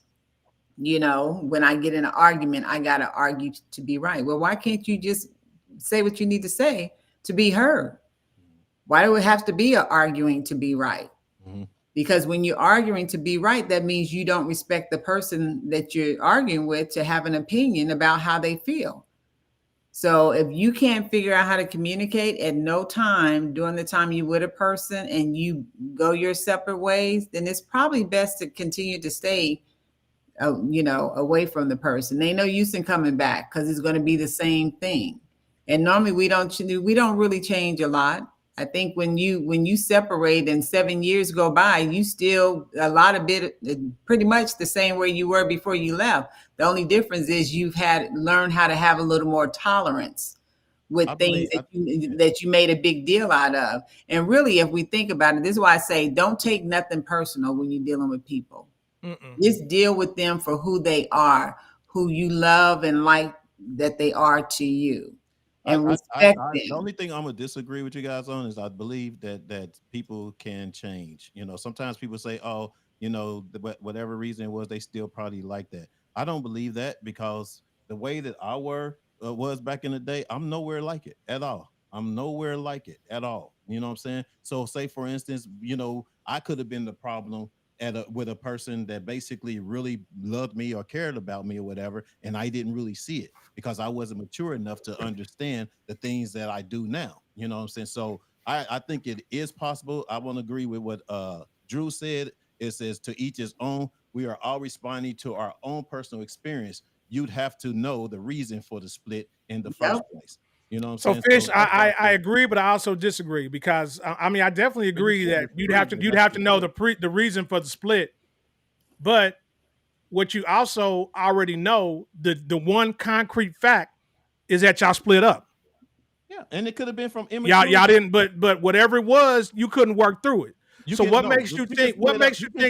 When I get in an argument, I got to argue to be right. Well, why can't you just say what you need to say to be heard? Why do it have to be an arguing to be right? Because when you're arguing to be right, that means you don't respect the person that you're arguing with to have an opinion about how they feel. So if you can't figure out how to communicate at no time during the time you with a person and you go your separate ways, then it's probably best to continue to stay away from the person. They no use in coming back because it's going to be the same thing. And normally we don't really change a lot. I think when you separate and 7 years go by, you still pretty much the same way you were before you left. The only difference is you've learned how to have a little more tolerance with things that you made a big deal out of. And really, if we think about it, this is why I say don't take nothing personal when you're dealing with people. Just deal with them for who they are, who you love and like that they are to you, and respect them. The only thing I'm gonna disagree with you guys on is I believe that people can change. Sometimes people say, "Oh, whatever reason it was, they still probably like that." I don't believe that because the way that I was back in the day, I'm nowhere like it at all. I'm nowhere like it at all. You know what I'm saying? So, say for instance, I could have been the problem with a person that basically really loved me or cared about me or whatever, and I didn't really see it because I wasn't mature enough to understand the things that I do now. You know what I'm saying? So I think it is possible. I want to agree with what Drew said. It says to each his own. We are all responding to our own personal experience. You'd have to know the reason for the split in the first place. You know what I'm saying? Fish, I agree, but I also disagree because I definitely agree that you'd have to know the reason for the split. But what you also already know, the one concrete fact is that y'all split up. Yeah, and it could have been from immaturity. Y'all didn't, but whatever it was, you couldn't work through it. What makes you think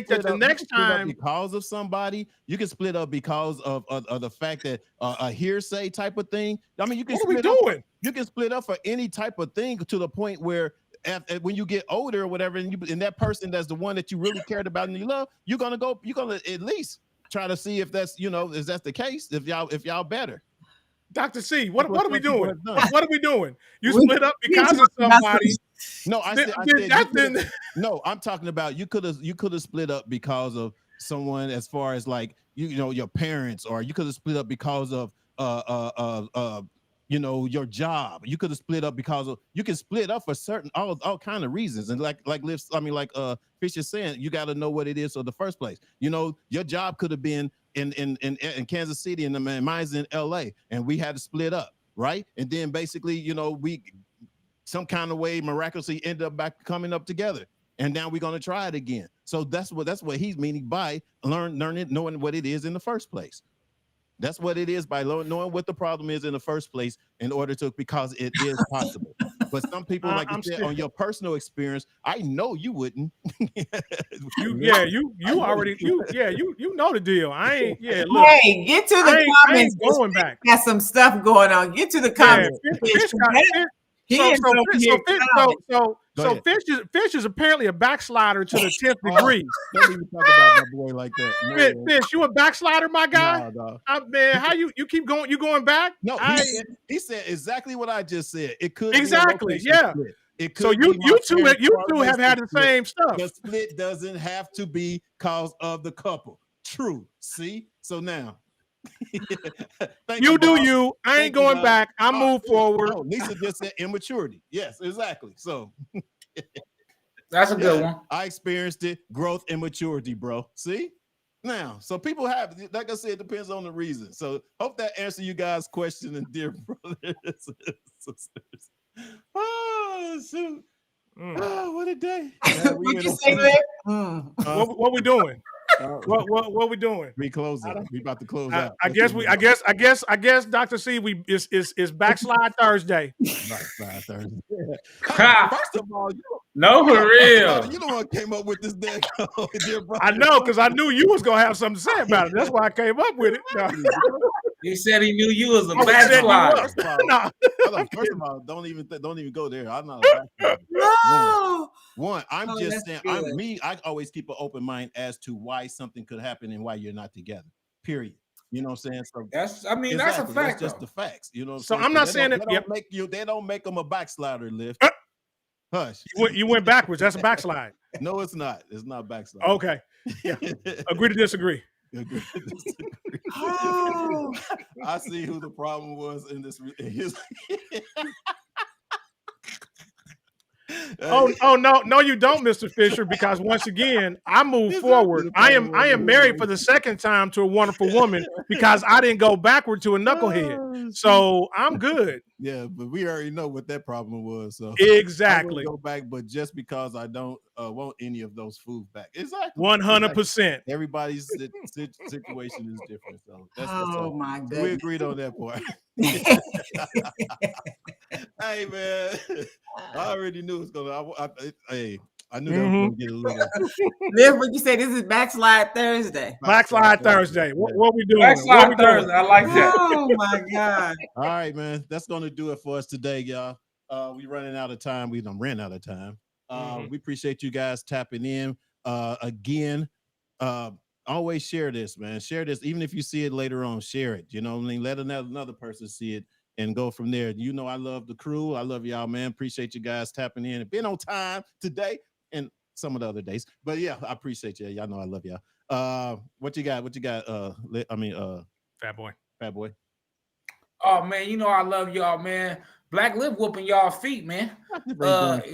that the next time because of somebody, you can split up because of the fact that a hearsay type of thing. I mean, you can you can split up for any type of thing to the point where when you get older or whatever, and that person that's the one that you really cared about and you love, you're gonna at least try to see if that's is that the case, if y'all better. Dr. C, what are we doing? What are we doing? You split up because of somebody. No, no, I'm talking about you could have split up because of someone, as far as like your parents, or you could have split up because of your job. You could have split up because of, you can split up for certain all kind of reasons. And like Fish is saying, you got to know what it is in the first place. Your job could have been in Kansas City and mine's in LA, and we had to split up, right? And then basically, we some kind of way miraculously end up back coming up together, and now we're gonna try it again. So that's what he's meaning by knowing what it is in the first place. That's what it is, by knowing what the problem is in the first place, in order to, because it is possible. But some people, like you said, on your personal experience, I know you wouldn't. You know the deal. I ain't. Yeah, look. Hey, get to the comments. Going back. Got some stuff going on. Get to the comments. So Fish is apparently a backslidder to the 10th degree. Don't even talk about my boy like that. No. Fish, you a backslider, my guy? No. Man, how you keep going? You going back? No, he said exactly what I just said. It could exactly, yeah. It could so you two have had the same stuff. The split doesn't have to be cause of the couple. True. See? So now. You do you. I ain't going back. I move forward. No, Lisa just said immaturity. Yes, exactly. So that's a good one. I experienced it. Growth and maturity, bro. See? Now, so people have, like I said, it depends on the reason. So hope that answer you guys' question, and dear brothers and sisters. Oh shoot! Oh, what a day! What'd you say, Glenn? What we doing? What we doing? We closing. We about to close out. I guess Dr. C, it's backslide Thursday. Backslide Thursday. First of all, no, for real. You the one came up with this deck. I know, because I knew you was gonna have something to say about it. That's why I came up with it. He said he knew you was a backslider. First of all, don't even go there. I'm not a backslider. No. One, I'm just saying, I always keep an open mind as to why something could happen and why you're not together. Period. You know what I'm saying? So that's a fact. That's just the facts. You know what I'm saying? I'm not saying that they don't make them a backslider lift. Hush. You went backwards. That's a backslide. No, it's not. It's not backslide. Okay. Yeah. Agree to disagree. Oh. I see who the problem was in this. Oh no, you don't, Mr. Fisher, because once again, I move forward. I am married for the second time to a wonderful woman because I didn't go backward to a knucklehead. So I'm good. Yeah, but we already know what that problem was. So exactly. Go back, but just because I don't want any of those foods back. Exactly. 100%. Everybody's situation is different. So that's my goodness. We agreed on that part. Hey man, I already knew it was gonna. I knew that was gonna get a little. Liv, what you say? This is backslide Thursday. Backslide Thursday. What we doing? Backslide Thursday. I like that. Oh my God! All right, man. That's gonna do it for us today, y'all. We running out of time. We done ran out of time. We appreciate you guys tapping in. Again, always share this, man. Share this, even if you see it later on. Share it. You know what I mean? Let another person see it. And go from there. You know, I love the crew. I love y'all, man. Appreciate you guys tapping in and being on time today and some of the other days. But yeah, I appreciate you. Y'all know I love y'all. What you got? Fat boy. Oh man, you know I love y'all, man. Black lip whooping y'all feet, man.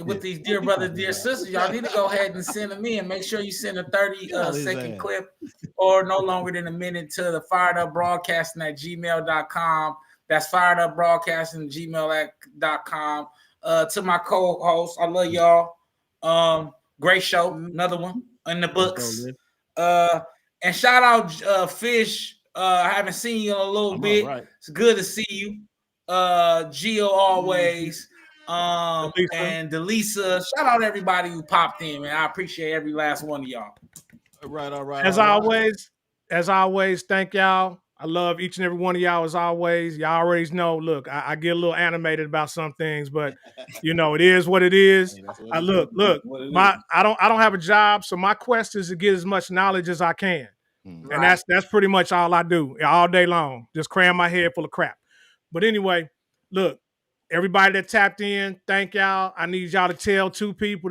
With these dear brothers, dear sisters, y'all need to go ahead and send them in. Make sure you send a 30-second clip or no longer than a minute to the fired up broadcasting at gmail.com. That's fired up broadcasting gmail.com. To my co-host, I love y'all. Great show, another one in the books. And shout out Fish. I haven't seen you in a little bit. Right. It's good to see you. Gio always. And Delisa. Shout out everybody who popped in, man. I appreciate every last one of y'all. All right. As always, thank y'all. I love each and every one of y'all as always. Y'all already know. Look, I get a little animated about some things, but you know it is what it is. I look. I don't have a job, so my quest is to get as much knowledge as I can, and that's pretty much all I do all day long. Just cram my head full of crap. But anyway, look, everybody that tapped in, thank y'all. I need y'all to tell two people.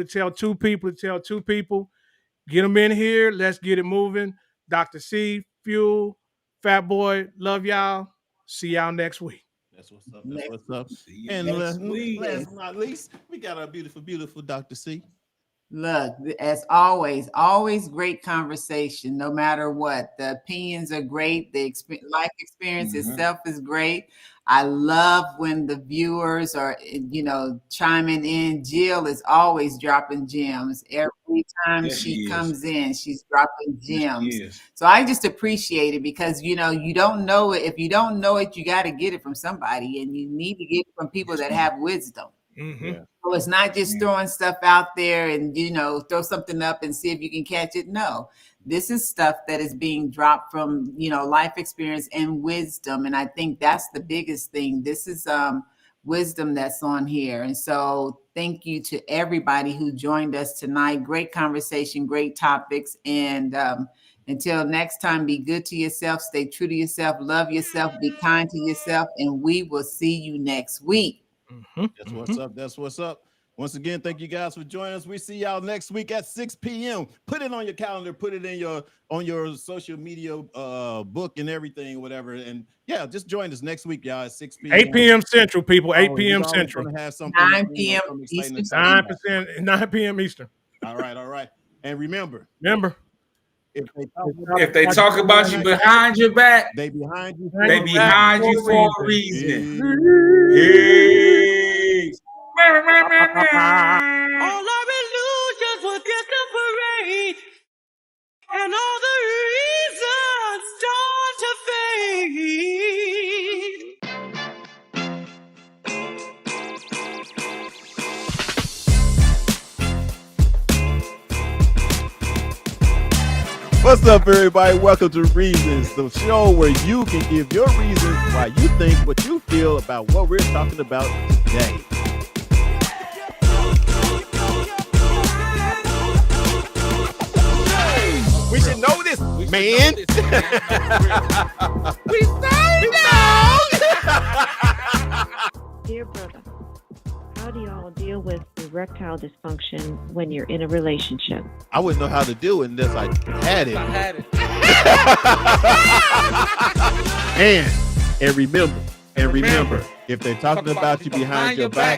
Get them in here. Let's get it moving. Dr. C, Fuel. Fat Boy, love y'all. See y'all next week. That's what's up. And last but not least, we got our beautiful Dr. C. Look, as always great conversation, no matter what. The opinions are great. The life experience itself is great. I love when the viewers are, chiming in. Jill is always dropping gems. Every time she comes in, she's dropping gems. So I just appreciate it because, you don't know it. If you don't know it, you got to get it from somebody, and you need to get it from people that have wisdom. So it's not just throwing stuff out there and, throw something up and see if you can catch it. No, this is stuff that is being dropped from, life experience and wisdom. And I think that's the biggest thing. This is wisdom that's on here. And so thank you to everybody who joined us tonight. Great conversation, great topics. And until next time, be good to yourself, stay true to yourself, love yourself, be kind to yourself, and we will see you next week. That's what's up. Once again, thank you guys for joining us. We see y'all next week at 6 p.m. Put it on your calendar, put it in your social media book and everything, whatever. And yeah, just join us next week, y'all, at 6 p.m. 8 p.m. Central, people. 8 p.m. Central. 9 p.m. Eastern. 9 p.m. Eastern. All right. And remember. If they talk about you behind your back, they behind you. They behind you for a reason. Peace. All our illusions will get the parade, and all the reasons start to fade. What's up, everybody? Welcome to Reasons, the show where you can give your reasons why you think what you feel about what we're talking about today. We should know this, man. We say no. Dear brother, how do y'all deal with erectile dysfunction when you're in a relationship? I wouldn't know how to do it unless I had it. And remember, if they're talking about you behind your back,